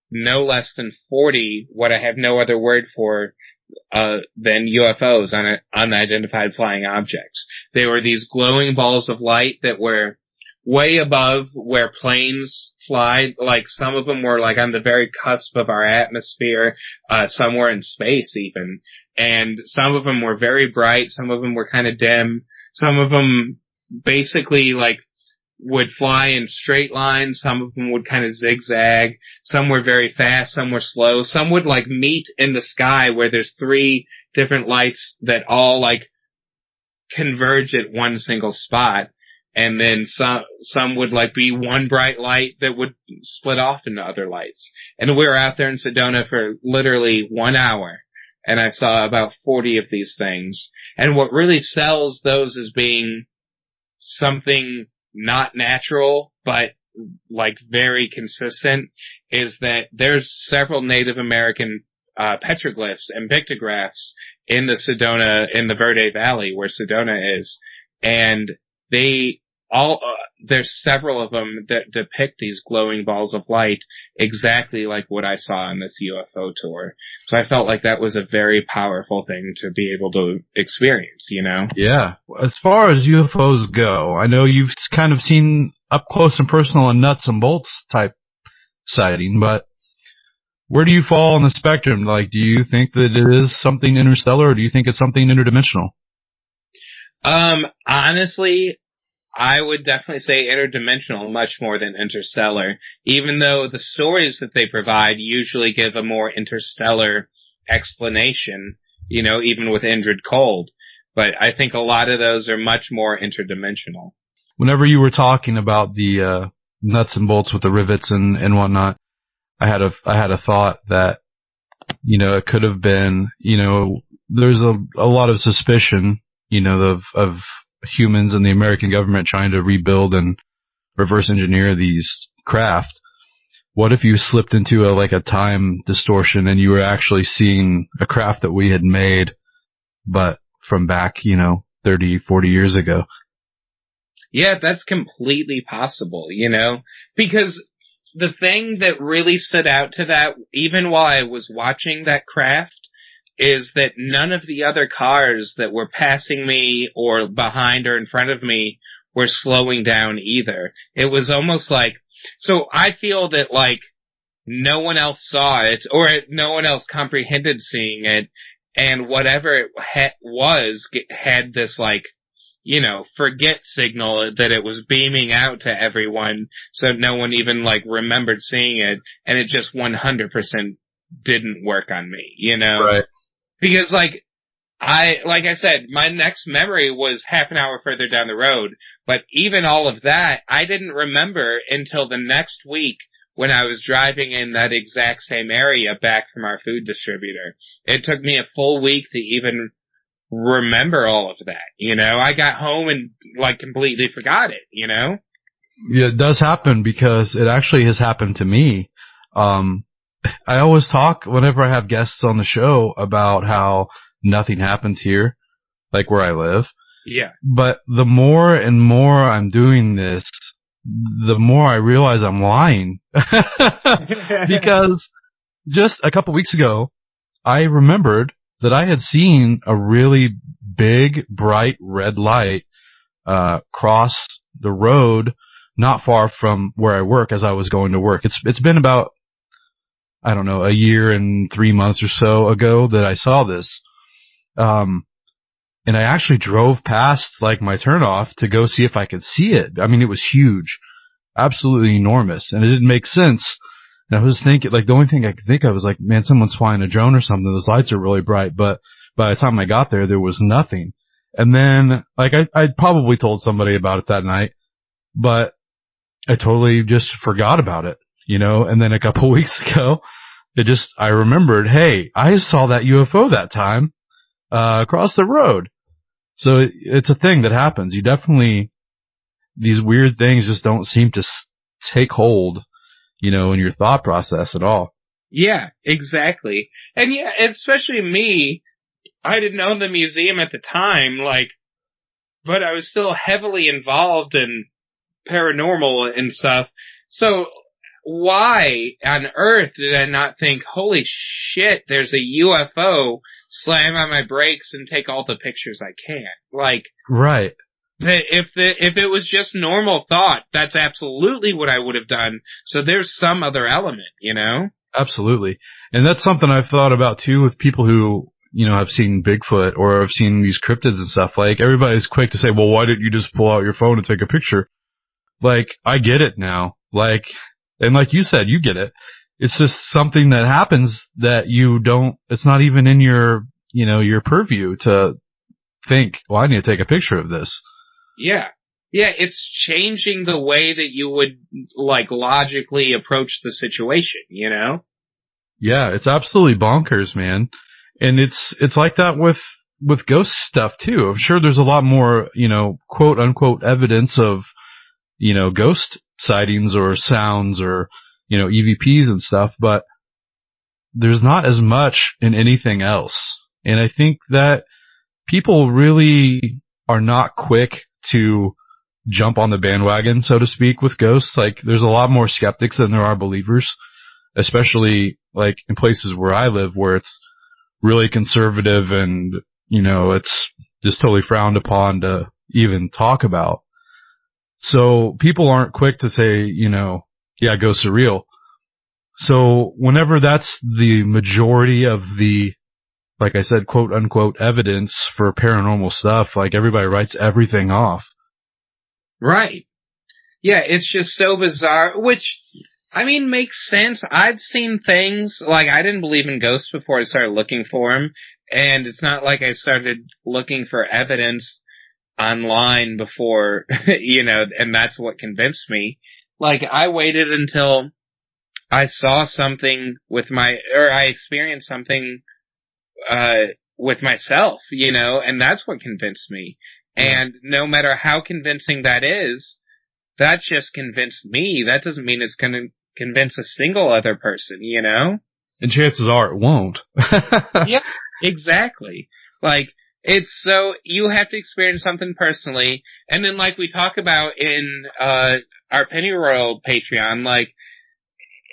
no less than 40, what I have no other word for, than UFOs, unidentified flying objects. They were these glowing balls of light that were way above where planes fly. Like some of them were like on the very cusp of our atmosphere, some were in space even. And some of them were very bright, some of them were kind of dim, some of them basically like would fly in straight lines, some of them would kind of zigzag, some were very fast, some were slow, some would like meet in the sky where there's 3 different lights that all like converge at one single spot, and then some would like be one bright light that would split off into other lights. And we were out there in Sedona for literally 1 hour, and I saw about 40 of these things. And what really sells those as being something not natural, but like very consistent, is that there's several Native American petroglyphs and pictographs in the Verde Valley where Sedona is, and there's several of them that depict these glowing balls of light exactly like what I saw on this UFO tour. So I felt like that was a very powerful thing to be able to experience, you know? Yeah. As far as UFOs go, I know you've kind of seen up close and personal and nuts and bolts type sighting, but where do you fall on the spectrum? Like, do you think that it is something interstellar, or do you think it's something interdimensional? Honestly, I would definitely say interdimensional much more than interstellar, even though the stories that they provide usually give a more interstellar explanation, you know, even with Indrid Cold. But I think a lot of those are much more interdimensional. Whenever you were talking about the nuts and bolts with the rivets and whatnot, I had a thought that, you know, it could have been, you know, there's a lot of suspicion, you know, of humans and the American government trying to rebuild and reverse engineer these craft. What if you slipped into a time distortion and you were actually seeing a craft that we had made, but from back, you know, 30, 40 years ago? Yeah, that's completely possible, you know, because the thing that really stood out to that, even while I was watching that craft, is that none of the other cars that were passing me or behind or in front of me were slowing down either. It was almost like, so I feel that like no one else saw it, or no one else comprehended seeing it, and whatever it had this, like, forget signal that it was beaming out to everyone, so no one even, like, remembered seeing it, and it just 100% didn't work on me, Right. Because, like I said, my next memory was half an hour further down the road, but even all of that, I didn't remember until the next week when I was driving in that exact same area back from our food distributor. It took me a full week to even remember all of that, I got home and, like, completely forgot it, Yeah, it does happen, because it actually has happened to me. I always talk, whenever I have guests on the show, about how nothing happens here, like where I live. Yeah. But the more and more I'm doing this, the more I realize I'm lying. Because just a couple weeks ago, I remembered that I had seen a really big, bright red light cross the road not far from where I work as I was going to work. It's been about, I don't know, a year and 3 months or so ago that I saw this. And I actually drove past, like, my turnoff to go see if I could see it. I mean, it was huge, absolutely enormous, and it didn't make sense. And I was thinking, like, the only thing I could think of was, like, man, someone's flying a drone or something. Those lights are really bright, but by the time I got there, there was nothing. And then, like, I probably told somebody about it that night, but I totally just forgot about it, and then a couple weeks ago, I remembered, hey, I saw that UFO that time, across the road. So it's a thing that happens. You definitely, these weird things just don't seem to take hold, in your thought process at all. Yeah, exactly. And yeah, especially me, I didn't own the museum at the time, but I was still heavily involved in paranormal and stuff. So why on earth did I not think, holy shit, there's a UFO, slam on my brakes and take all the pictures I can? Right. If it was just normal thought, that's absolutely what I would have done. So there's some other element, Absolutely. And that's something I've thought about too with people who, have seen Bigfoot or have seen these cryptids and stuff. Like, everybody's quick to say, well, why didn't you just pull out your phone and take a picture? Like, I get it now. And like you said, you get it. It's just something that happens that it's not even in your, your purview to think, well, I need to take a picture of this. Yeah. Yeah, it's changing the way that you would, logically approach the situation, Yeah, it's absolutely bonkers, man. And it's like that with ghost stuff too. I'm sure there's a lot more, quote unquote evidence of, ghost sightings or sounds or, EVPs and stuff, but there's not as much in anything else. And I think that people really are not quick to jump on the bandwagon, so to speak, with ghosts. Like, there's a lot more skeptics than there are believers, especially like in places where I live, where it's really conservative and, it's just totally frowned upon to even talk about. So people aren't quick to say, yeah, ghosts are real. So whenever that's the majority of the, like I said, quote unquote evidence for paranormal stuff, like, everybody writes everything off. Right. Yeah, it's just so bizarre, which, I mean, makes sense. I've seen things, I didn't believe in ghosts before I started looking for them, and it's not like I started looking for evidence online before, and that's what convinced me. I waited until I saw something I experienced something, with myself, and that's what convinced me. Yeah. And no matter how convincing that is, that just convinced me. That doesn't mean it's going to convince a single other person, And chances are it won't. Yeah, exactly. It's so, you have to experience something personally, and then we talk about in our Pennyroyal Patreon,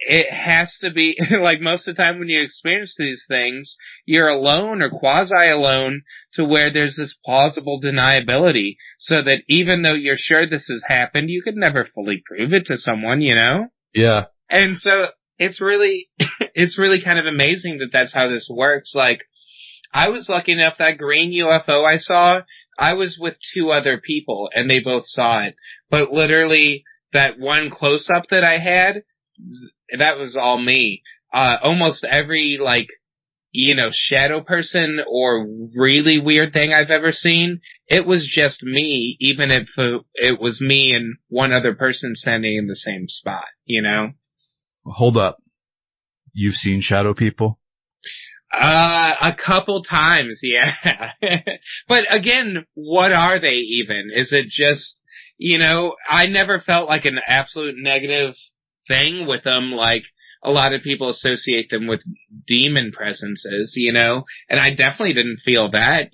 it has to be, most of the time when you experience these things, you're alone or quasi-alone to where there's this plausible deniability, so that even though you're sure this has happened, you could never fully prove it to someone, Yeah. And so it's really, it's really kind of amazing that that's how this works. Like, I was lucky enough that green UFO I saw, I was with 2 other people and they both saw it. But literally that one close up that I had, that was all me. Almost every shadow person or really weird thing I've ever seen, it was just me, even if it was me and one other person standing in the same spot, Hold up. You've seen shadow people? A couple times, yeah. But again, what are they even? Is it just, I never felt like an absolute negative thing with them, like a lot of people associate them with demon presences, and I definitely didn't feel that,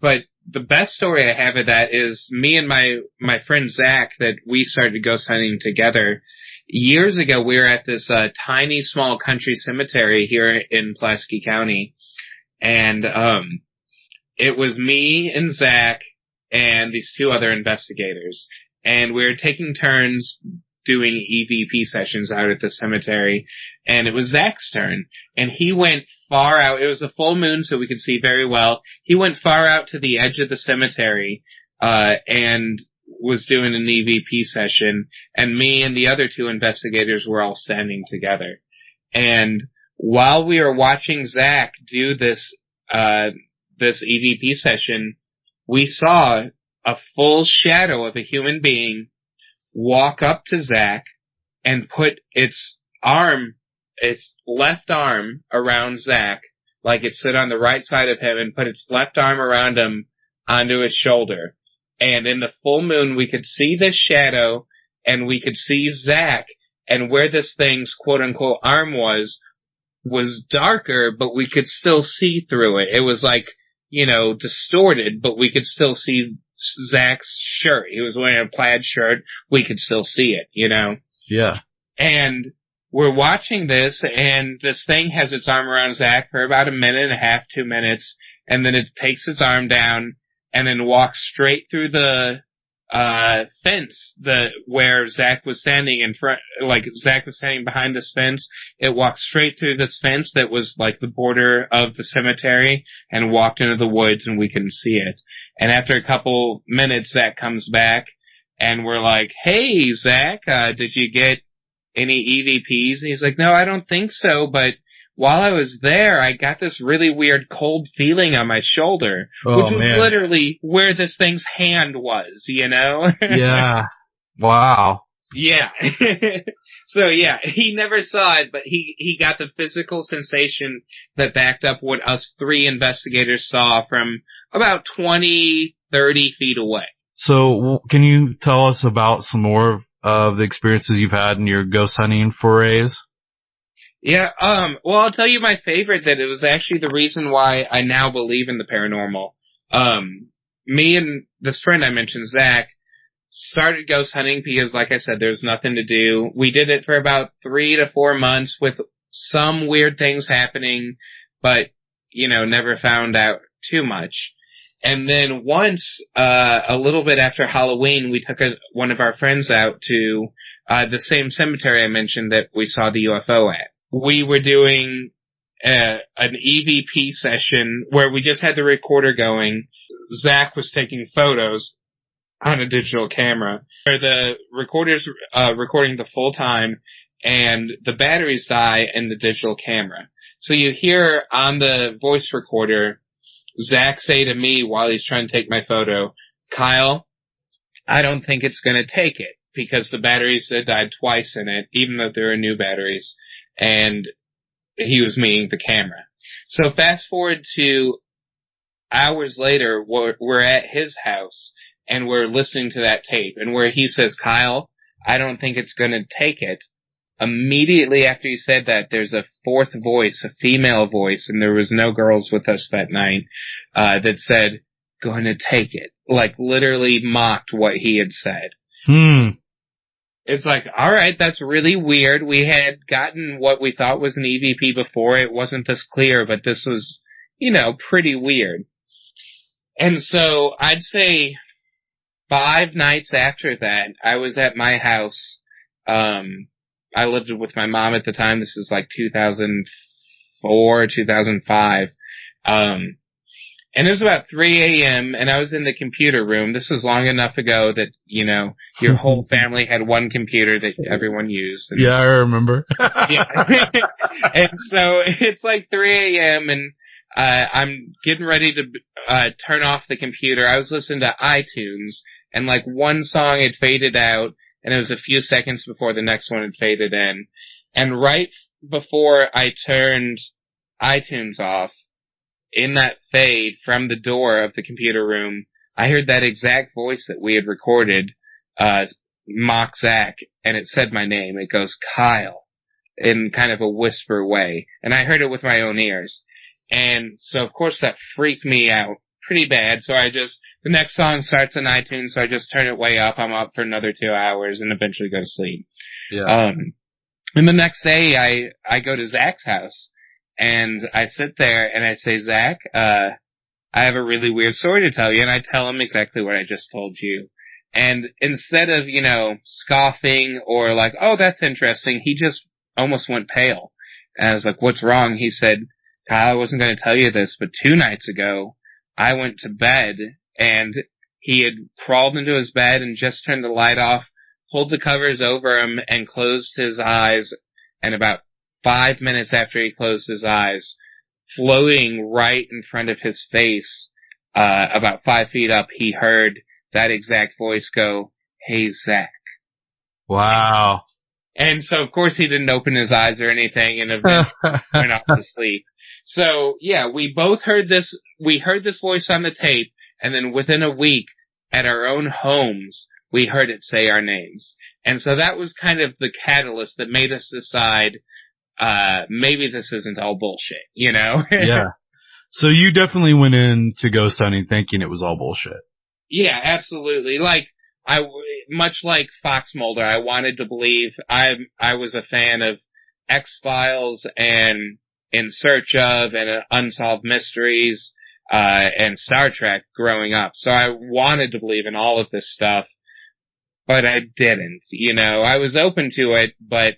but the best story I have of that is me and my friend Zach, that we started ghost hunting together. Years ago, we were at this tiny, small country cemetery here in Pulaski County, and it was me and Zach and these 2 other investigators, and we were taking turns doing EVP sessions out at the cemetery, and it was Zach's turn, and he went far out. It was a full moon, so we could see very well. He went far out to the edge of the cemetery, and was doing an EVP session, and me and the other 2 investigators were all standing together. And while we were watching Zach do this EVP session, we saw a full shadow of a human being walk up to Zach and put its left arm around Zach, like it stood on the right side of him, and put its left arm around him onto his shoulder. And in the full moon, we could see this shadow, and we could see Zach, and where this thing's quote-unquote arm was darker, but we could still see through it. It was like, distorted, but we could still see Zach's shirt. He was wearing a plaid shirt. We could still see it, Yeah. And we're watching this, and this thing has its arm around Zach for about 1.5, 2 minutes, and then it takes its arm down, and then walks straight through the fence where Zach was standing in front, like Zach was standing behind this fence. It walked straight through this fence that was like the border of the cemetery and walked into the woods, and we couldn't see it. And after a couple minutes, Zach comes back, and we're like, "Hey, Zach, did you get any EVPs?" And he's like, "No, I don't think so, but while I was there, I got this really weird cold feeling on my shoulder," which was literally where this thing's hand was, Yeah. Wow. Yeah. So yeah, he never saw it, but he got the physical sensation that backed up what us 3 investigators saw from about 20, 30 feet away. So can you tell us about some more of the experiences you've had in your ghost hunting forays? Yeah, well, I'll tell you my favorite, that it was actually the reason why I now believe in the paranormal. Me and this friend I mentioned, Zach, started ghost hunting because, like I said, there's nothing to do. We did it for about 3 to 4 months with some weird things happening, but, never found out too much. And then once, a little bit after Halloween, we took one of our friends out to the same cemetery I mentioned that we saw the UFO at. We were doing an EVP session where we just had the recorder going. Zach was taking photos on a digital camera. The recorder's recording the full time, and the batteries die in the digital camera. So you hear on the voice recorder Zach say to me while he's trying to take my photo, "Kyle, I don't think it's going to take it," because the batteries had died twice in it, even though there are new batteries. And he was meaning the camera. So fast forward to hours later, we're at his house, and we're listening to that tape, and where he says, "Kyle, I don't think it's going to take it." Immediately after he said that, there's a 4th voice, a female voice, and there was no girls with us that night, that said, "Going to take it." Like, literally mocked what he had said. It's like, all right, that's really weird. We had gotten what we thought was an EVP before. It wasn't this clear, but this was, pretty weird. And so I'd say 5 nights after that, I was at my house, I lived with my mom at the time. This is like 2004, 2005. And it was about 3 a.m. and I was in the computer room. This was long enough ago that, you know, your whole family had one computer that everyone used. And, yeah, I remember. yeah. And so it's like 3 a.m. and I'm getting ready to turn off the computer. I was listening to iTunes and like one song had faded out and it was a few seconds before the next one had faded in. And right before I turned iTunes off, in that fade from the door of the computer room, I heard that exact voice that we had recorded, mock Zach, and it said my name. It goes, Kyle, in kind of a whisper way. And I heard it with my own ears. And so, of course, that freaked me out pretty bad. So the next song starts on iTunes, so I just turn it way up. I'm up for another 2 hours and eventually go to sleep. Yeah. And the next day, I go to Zach's house. And I sit there and I say, Zach, I have a really weird story to tell you. And I tell him exactly what I just told you. And instead of, you know, scoffing or like, oh, that's interesting, he just almost went pale. And I was like, what's wrong? He said, Kyle, I wasn't going to tell you this, but 2 nights ago, I went to bed and he had crawled into his bed and just turned the light off, pulled the covers over him and closed his eyes. And about 5 minutes after he closed his eyes, floating right in front of his face, about 5 feet up, he heard that exact voice go, hey, Zach. Wow. And so, of course, he didn't open his eyes or anything and eventually went off to sleep. So, yeah, we both heard this. We heard this voice on the tape, and then within a week, at our own homes, we heard it say our names. And so that was kind of the catalyst that made us decide, maybe this isn't all bullshit, you know? Yeah. So you definitely went into ghost hunting thinking it was all bullshit. Yeah, absolutely. Like, much like Fox Mulder, I wanted to believe I was a fan of X-Files and In Search of and Unsolved Mysteries, and Star Trek growing up. So I wanted to believe in all of this stuff, but I didn't, you know? I was open to it, but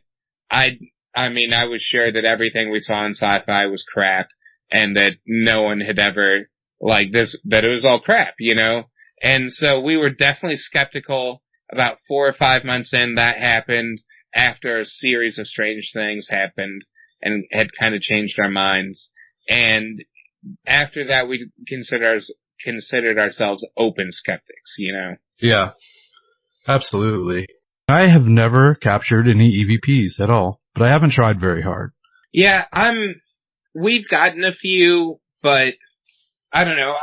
I was sure that everything we saw in sci-fi was crap and that no one had ever, like this, that it was all crap, you know? And so we were definitely skeptical. About 4 or 5 months in, that happened after a series of strange things happened and had kind of changed our minds. And after that, we considered ourselves open skeptics, you know? Yeah, absolutely. I have never captured any EVPs at all, but I haven't tried very hard. Yeah, we've gotten a few, but I don't know.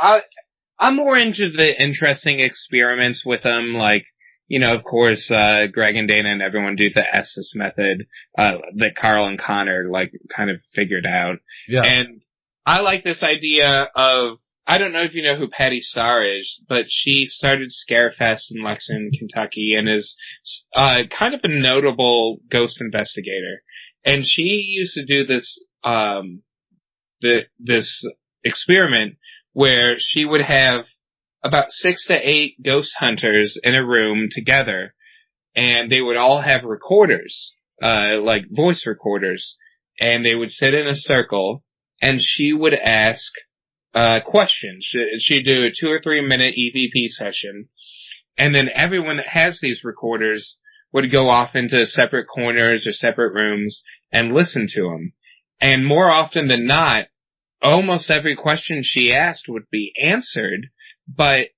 I'm more into the interesting experiments with them, like, you know, of course, Greg and Dana and everyone do the Estes method, that Carl and Connor, like, kind of figured out. Yeah. And I like this idea of, I don't know if you know who Patty Starr is, but she started Scarefest in Lexington, Kentucky, and is kind of a notable ghost investigator. And she used to do this this experiment where she would have about 6 to 8 ghost hunters in a room together, and they would all have recorders, like voice recorders, and they would sit in a circle, and she would ask questions. She'd do a 2 or 3 minute EVP session, and then everyone that has these recorders would go off into separate corners or separate rooms and listen to them. And more often than not, almost every question she asked would be answered, but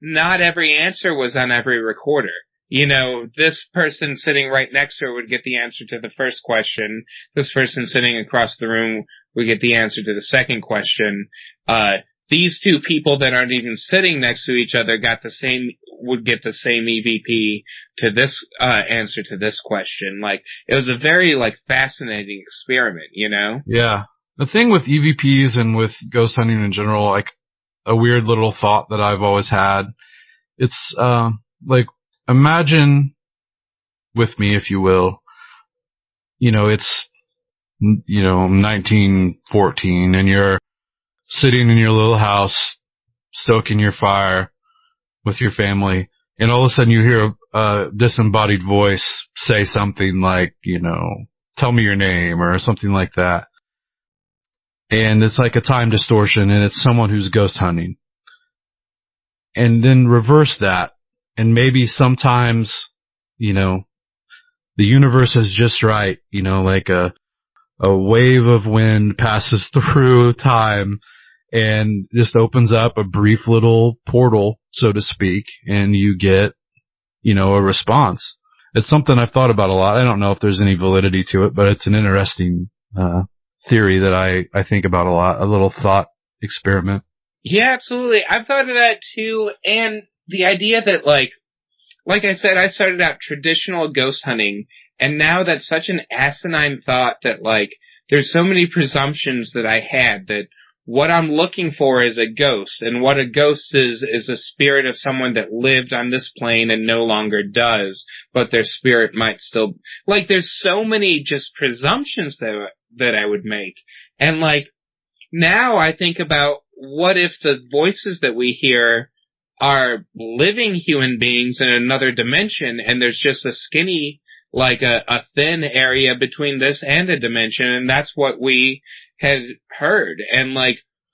not every answer was on every recorder. You know, this person sitting right next to her would get the answer to the first question. This person sitting across the room would get the answer to the second question. These two people that aren't even sitting next to each other would get the same EVP to this, answer to this question. Like, it was a very, like, fascinating experiment, you know? Yeah. The thing with EVPs and with ghost hunting in general, like, a weird little thought that I've always had, it's, like, imagine with me, if you will, you know, it's, you know, 1914 and you're sitting in your little house, stoking your fire with your family, and all of a sudden you hear a disembodied voice say something like, tell me your name or something like that. And it's like a time distortion, and it's someone who's ghost hunting. And then reverse that, and maybe sometimes, the universe is just right, like a wave of wind passes through time and just opens up a brief little portal, so to speak, and you get, a response. It's something I've thought about a lot. I don't know if there's any validity to it, but it's an interesting theory that I think about a lot, a little thought experiment. Yeah, absolutely. I've thought of that too, and the idea that, like I said, I started out traditional ghost hunting, and now that's such an asinine thought that, there's so many presumptions that I had that what I'm looking for is a ghost, and what a ghost is a spirit of someone that lived on this plane and no longer does, but their spirit might still, there's so many just presumptions that I would make. And, now I think about, what if the voices that we hear are living human beings in another dimension, and there's just a skinny, a thin area between this and a dimension, and that's what we had heard. And,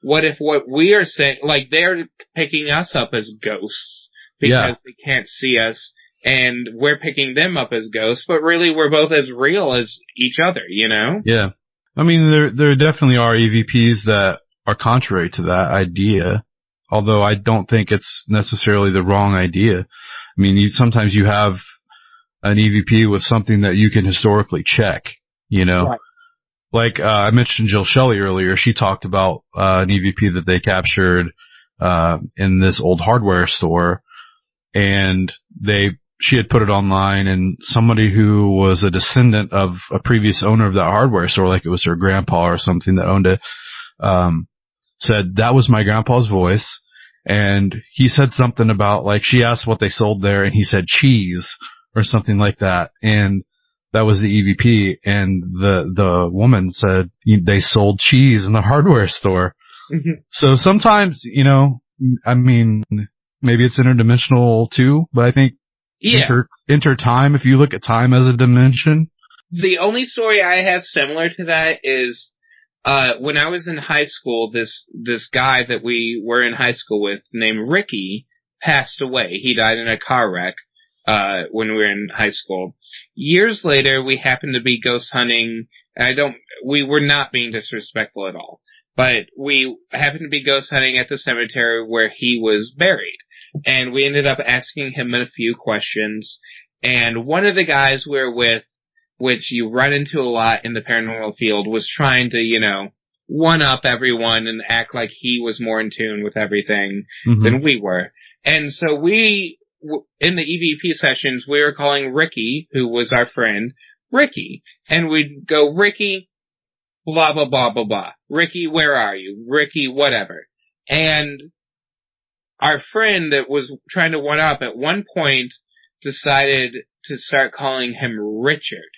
what if what we are saying, they're picking us up as ghosts because they can't see us, and we're picking them up as ghosts, but really we're both as real as each other, Yeah. I mean, there definitely are EVPs that are contrary to that idea, although I don't think it's necessarily the wrong idea. I mean, sometimes you have an EVP with something that you can historically check, Right. Like, I mentioned Jill Shelley earlier. She talked about, an EVP that they captured, in this old hardware store, and she had put it online, and somebody who was a descendant of a previous owner of that hardware store, like it was her grandpa or something that owned it, said, that was my grandpa's voice. And he said something about, she asked what they sold there, and he said cheese or something like that. And that was the EVP, and the woman said they sold cheese in the hardware store. So sometimes, I mean, maybe it's interdimensional too, but I think time, if you look at time as a dimension. The only story I have similar to that is, when I was in high school, this guy that we were in high school with named Ricky passed away. He died in a car wreck, when we were in high school. Years later, we happened to be ghost hunting, and we were not being disrespectful at all, but we happened to be ghost hunting at the cemetery where he was buried. And we ended up asking him a few questions. And one of the guys we were with, which you run into a lot in the paranormal field, was trying to, one-up everyone and act like he was more in tune with everything than we were. And so in the EVP sessions, we were calling Ricky, who was our friend, Ricky. And we'd go, Ricky, blah, blah, blah, blah, blah. Ricky, where are you? Ricky, whatever. And our friend that was trying to one-up at one point decided to start calling him Richard,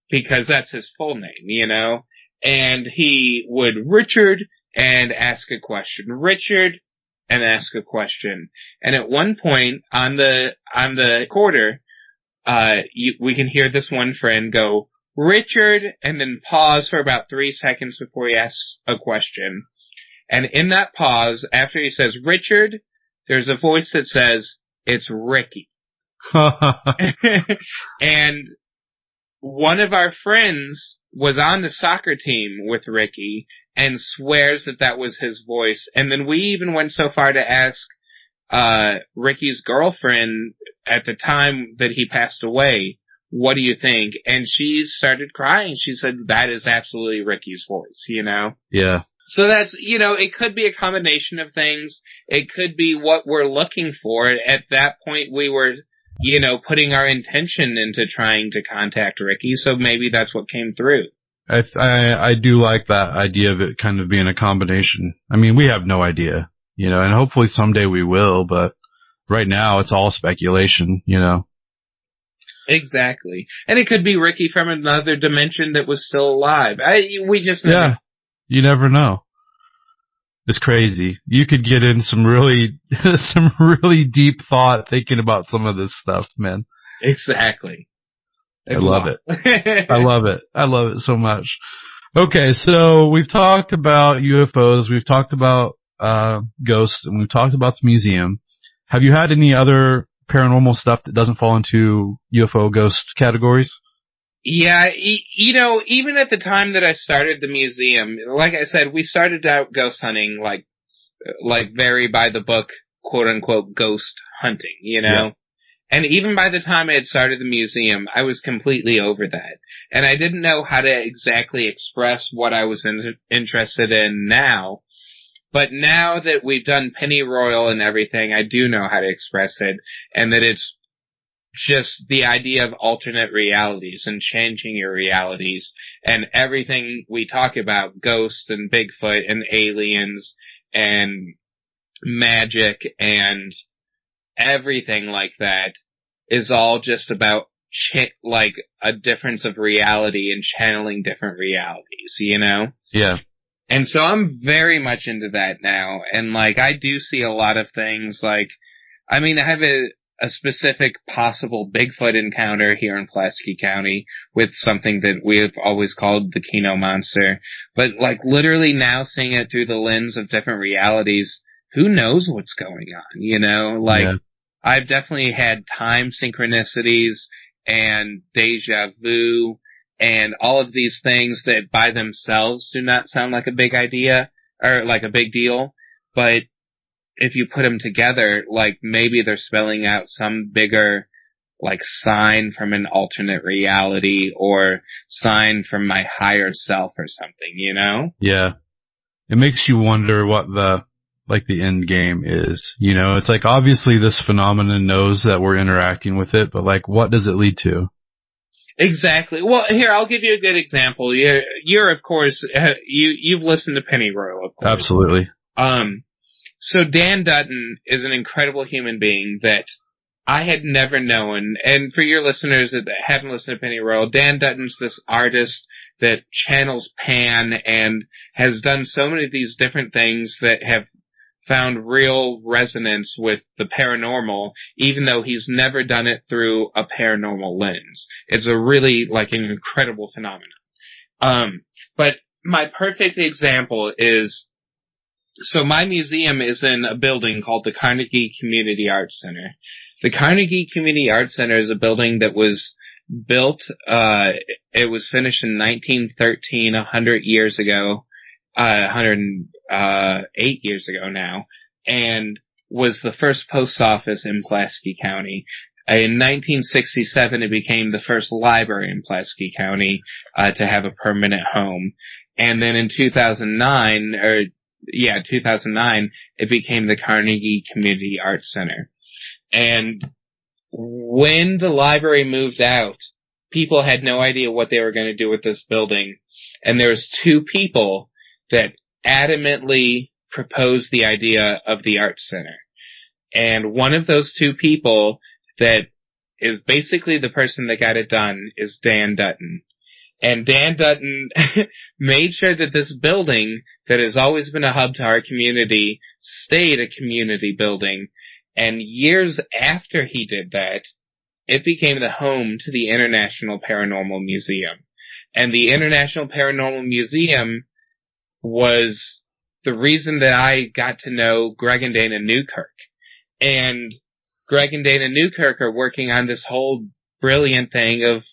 because that's his full name, And he would Richard and ask a question. Richard and ask a question. And at one point on the recorder, we can hear this one friend go, Richard, and then pause for about 3 seconds before he asks a question. And in that pause, after he says Richard, there's a voice that says, it's Ricky. And one of our friends was on the soccer team with Ricky and swears that was his voice. And then we even went so far to ask Ricky's girlfriend at the time that he passed away, what do you think? And she started crying. She said, that is absolutely Ricky's voice, Yeah. So that's, it could be a combination of things. It could be what we're looking for. At that point, we were, putting our intention into trying to contact Ricky. So maybe that's what came through. I do like that idea of it kind of being a combination. I mean, we have no idea, and hopefully someday we will, but right now it's all speculation, Exactly. And it could be Ricky from another dimension that was still alive. We just never. You never know. It's crazy. You could get in some really deep thought thinking about some of this stuff, man. Exactly. I love it. I love it. I love it so much. Okay, so we've talked about UFOs, we've talked about ghosts, and we've talked about the museum. Have you had any other paranormal stuff that doesn't fall into UFO ghost categories? Yeah, even at the time that I started the museum, like I said, we started out ghost hunting, like very by the book, quote unquote, ghost hunting, Yeah. And even by the time I had started the museum, I was completely over that. And I didn't know how to exactly express what I was interested in now. But now that we've done Pennyroyal and everything, I do know how to express it. And that it's just the idea of alternate realities and changing your realities. And everything we talk about, ghosts and Bigfoot and aliens and magic and everything like that is all just about like a difference of reality and channeling different realities, Yeah. And so I'm very much into that now. And like, I do see a lot of things like, I have a specific possible Bigfoot encounter here in Pulaski County with something that we've always called the Keno Monster. But like literally now seeing it through the lens of different realities, who knows what's going on, Like, yeah. I've definitely had time synchronicities and deja vu and all of these things that by themselves do not sound like a big idea or like a big deal. But if you put them together, like maybe they're spelling out some bigger like sign from an alternate reality or sign from my higher self or something, Yeah. It makes you wonder what the end game is. It's like obviously this phenomenon knows that we're interacting with it, but like what does it lead to? Exactly. Well, here, I'll give you a good example. You're of course, you've listened to Pennyroyal, of course. Absolutely. So Dan Dutton is an incredible human being that I had never known. And for your listeners that haven't listened to Pennyroyal, Dan Dutton's this artist that channels Pan and has done so many of these different things that have found real resonance with the paranormal, even though he's never done it through a paranormal lens. It's a really, like, an incredible phenomenon. But my perfect example is, so my museum is in a building called the Carnegie Community Arts Center. The Carnegie Community Arts Center is a building that was built, it was finished in 1913, 100 years ago, 108 years ago now, and was the first post office in Pulaski County. In 1967, it became the first library in Pulaski County to have a permanent home. And then in 2009, it became the Carnegie Community Arts Center. And when the library moved out, people had no idea what they were going to do with this building. And there was two people that adamantly proposed the idea of the Arts Center. And one of those two people that is basically the person that got it done is Dan Dutton. And Dan Dutton made sure that this building that has always been a hub to our community stayed a community building. And years after he did that, it became the home to the International Paranormal Museum. And the International Paranormal Museum was the reason that I got to know Greg and Dana Newkirk. And Greg and Dana Newkirk are working on this whole brilliant thing of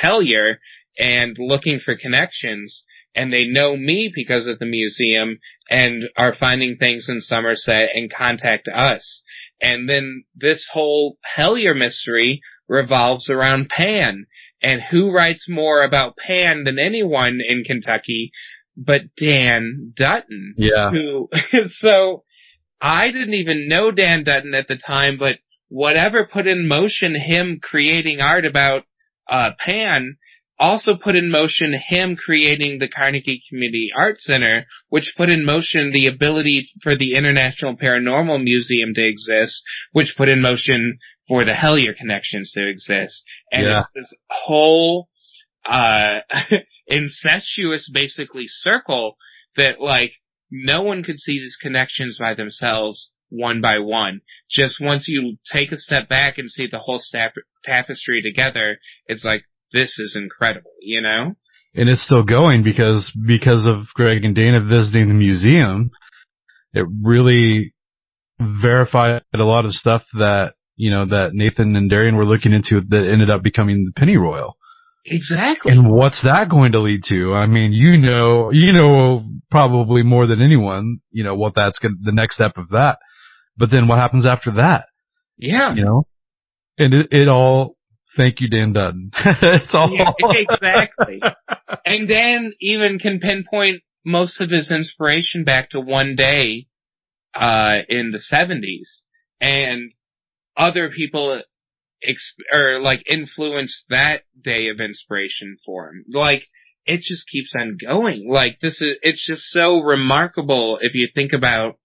Hellier and looking for connections. And they know me because of the museum and are finding things in Somerset and contact us. And then this whole Hellier mystery revolves around Pan. And who writes more about Pan than anyone in Kentucky but Dan Dutton? Yeah. So I didn't even know Dan Dutton at the time, but whatever put in motion him creating art about Pan also put in motion him creating the Carnegie Community Arts Center, which put in motion the ability for the International Paranormal Museum to exist, which put in motion for the Hellier connections to exist. And it's this whole incestuous, basically, circle that, like, no one could see these connections by themselves. one by one. Just once you take a step back and see the whole tapestry together, it's like, this is incredible, you know? And it's still going because of Greg and Dana visiting the museum. It really verified a lot of stuff that, you know, that Nathan and Darian were looking into that ended up becoming the Pennyroyal. Exactly. And what's that going to lead to? I mean, you know probably more than anyone, you know, what that's the next step of that. But then what happens after that? Yeah. You know? And it all, thank you, Dan Dutton. It's all. Yeah, exactly. And Dan even can pinpoint most of his inspiration back to one day, in the 70s. And other people influenced that day of inspiration for him. Like, it just keeps on going. Like, it's just so remarkable if you think about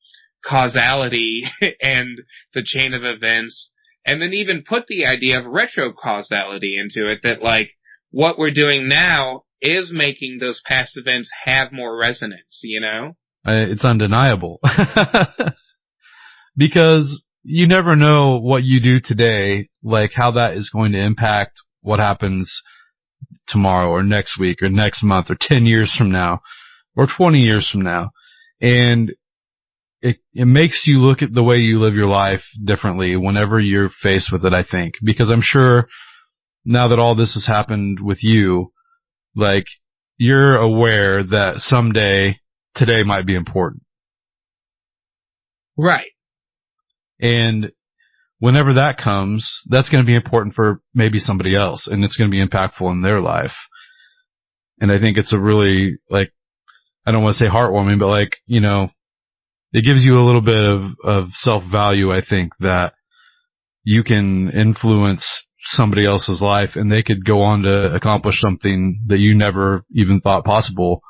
causality and the chain of events, and then even put the idea of retro-causality into it, that, like, what we're doing now is making those past events have more resonance, you know? It's undeniable. Because you never know what you do today, like how that is going to impact what happens tomorrow or next week or next month or 10 years from now or 20 years from now. And it makes you look at the way you live your life differently whenever you're faced with it, I think. Because I'm sure now that all this has happened with you, like, you're aware that someday today might be important. Right. And whenever that comes, that's going to be important for maybe somebody else, and it's going to be impactful in their life. And I think it's a really, like, I don't want to say heartwarming, but, like, you know, it gives you a little bit of self-value, I think, that you can influence somebody else's life and they could go on to accomplish something that you never even thought possible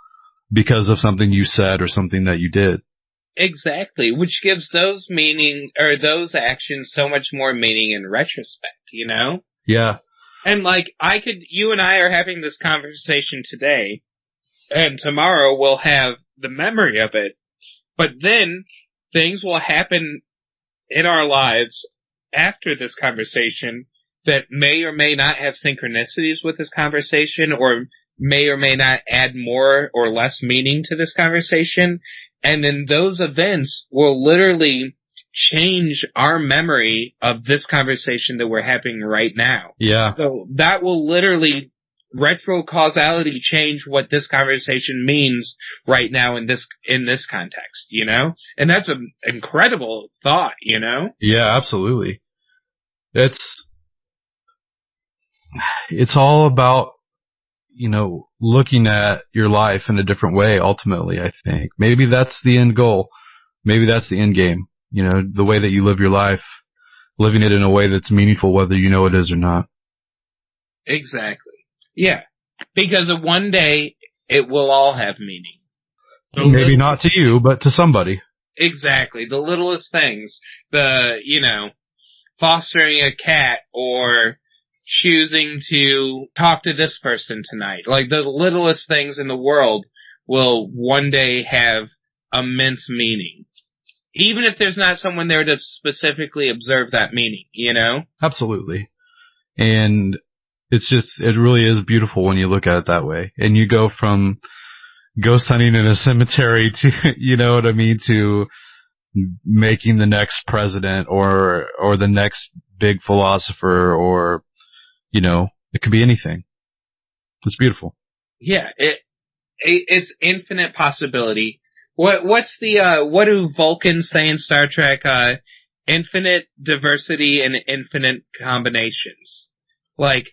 because of something you said or something that you did. Exactly, which gives those those actions so much more meaning in retrospect, you know? Yeah. And, like, you and I are having this conversation today, and tomorrow we'll have the memory of it, but then things will happen in our lives after this conversation that may or may not have synchronicities with this conversation, or may or may not add more or less meaning to this conversation. And then those events will literally change our memory of this conversation that we're having right now. Yeah. So that will literally retro-causality change what this conversation means right now in this context, you know? And that's an incredible thought, you know? Yeah, absolutely. It's all about, you know, looking at your life in a different way, ultimately, I think. Maybe that's the end goal. Maybe that's the end game. You know, the way that you live your life, living it in a way that's meaningful, whether you know it is or not. Exactly. Yeah. Because of one day, it will all have meaning. Maybe not to you, but to somebody. Exactly. The littlest things. Fostering a cat or choosing to talk to this person tonight. Like, the littlest things in the world will one day have immense meaning. Even if there's not someone there to specifically observe that meaning, you know? Absolutely. And it really is beautiful when you look at it that way. And you go from ghost hunting in a cemetery to, you know what I mean, to making the next president or the next big philosopher, or, you know, it could be anything. It's beautiful. Yeah, it's infinite possibility. What do Vulcans say in Star Trek? Infinite diversity and infinite combinations. Like,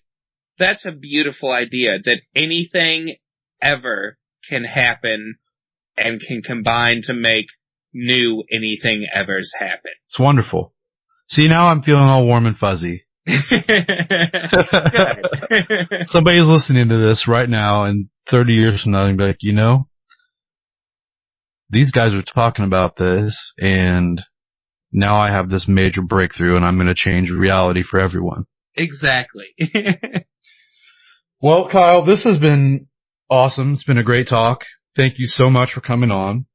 that's a beautiful idea, that anything ever can happen and can combine to make new anything ever's happen. It's wonderful. See, now I'm feeling all warm and fuzzy. Somebody's listening to this right now, and 30 years from now, they'll be like, you know, these guys are talking about this, and now I have this major breakthrough, and I'm going to change reality for everyone. Exactly. Well, Kyle, this has been awesome. It's been a great talk. Thank you so much for coming on.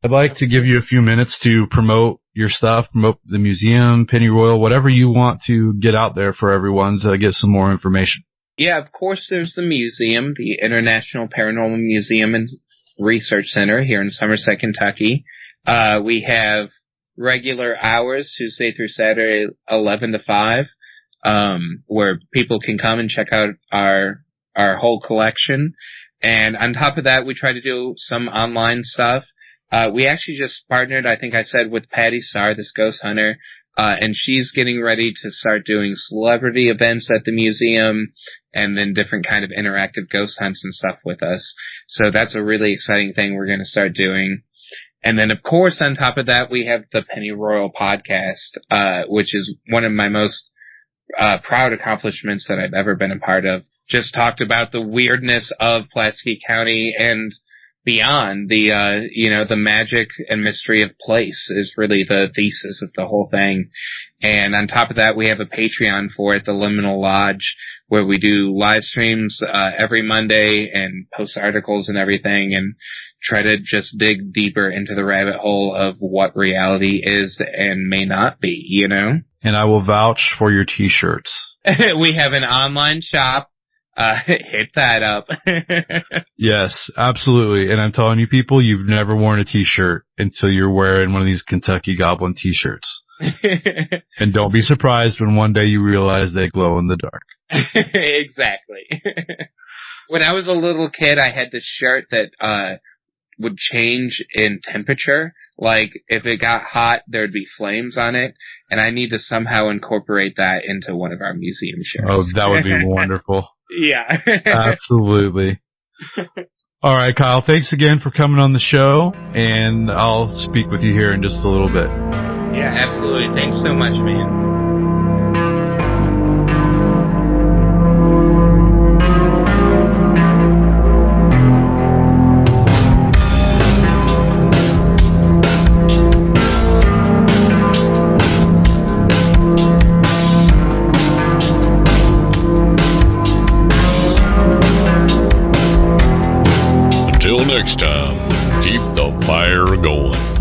I'd like to give you a few minutes to promote your stuff, promote the museum, Pennyroyal, whatever you want to get out there for everyone to get some more information. Yeah, of course, there's the museum, the International Paranormal Museum and Research Center here in Somerset, Kentucky. We have regular hours, Tuesday through Saturday, 11 to 5, where people can come and check out our whole collection. And on top of that, we try to do some online stuff. We actually just partnered, I think I said, with Patty Starr, this ghost hunter, and she's getting ready to start doing celebrity events at the museum and then different kind of interactive ghost hunts and stuff with us. So that's a really exciting thing we're going to start doing. And then, of course, on top of that, we have the Pennyroyal podcast, which is one of my most proud accomplishments that I've ever been a part of. Just talked about the weirdness of Pulaski County and beyond. The magic and mystery of place is really the thesis of the whole thing. And on top of that, we have a Patreon for it, the Liminal Lodge, where we do live streams every Monday and post articles and everything and try to just dig deeper into the rabbit hole of what reality is and may not be, you know? And I will vouch for your t-shirts. We have an online shop. Hit that up. Yes, absolutely. And I'm telling you, people, you've never worn a t-shirt until you're wearing one of these Kentucky Goblin t-shirts. And don't be surprised when one day you realize they glow in the dark. Exactly. When I was a little kid, I had this shirt that would change in temperature. Like, if it got hot, there'd be flames on it, and I need to somehow incorporate that into one of our museum shirts. Oh, that would be wonderful. Yeah. Absolutely. All right, Kyle, thanks again for coming on the show, and I'll speak with you here in just a little bit. Yeah, absolutely. Thanks so much, man. Until next time, keep the fire going.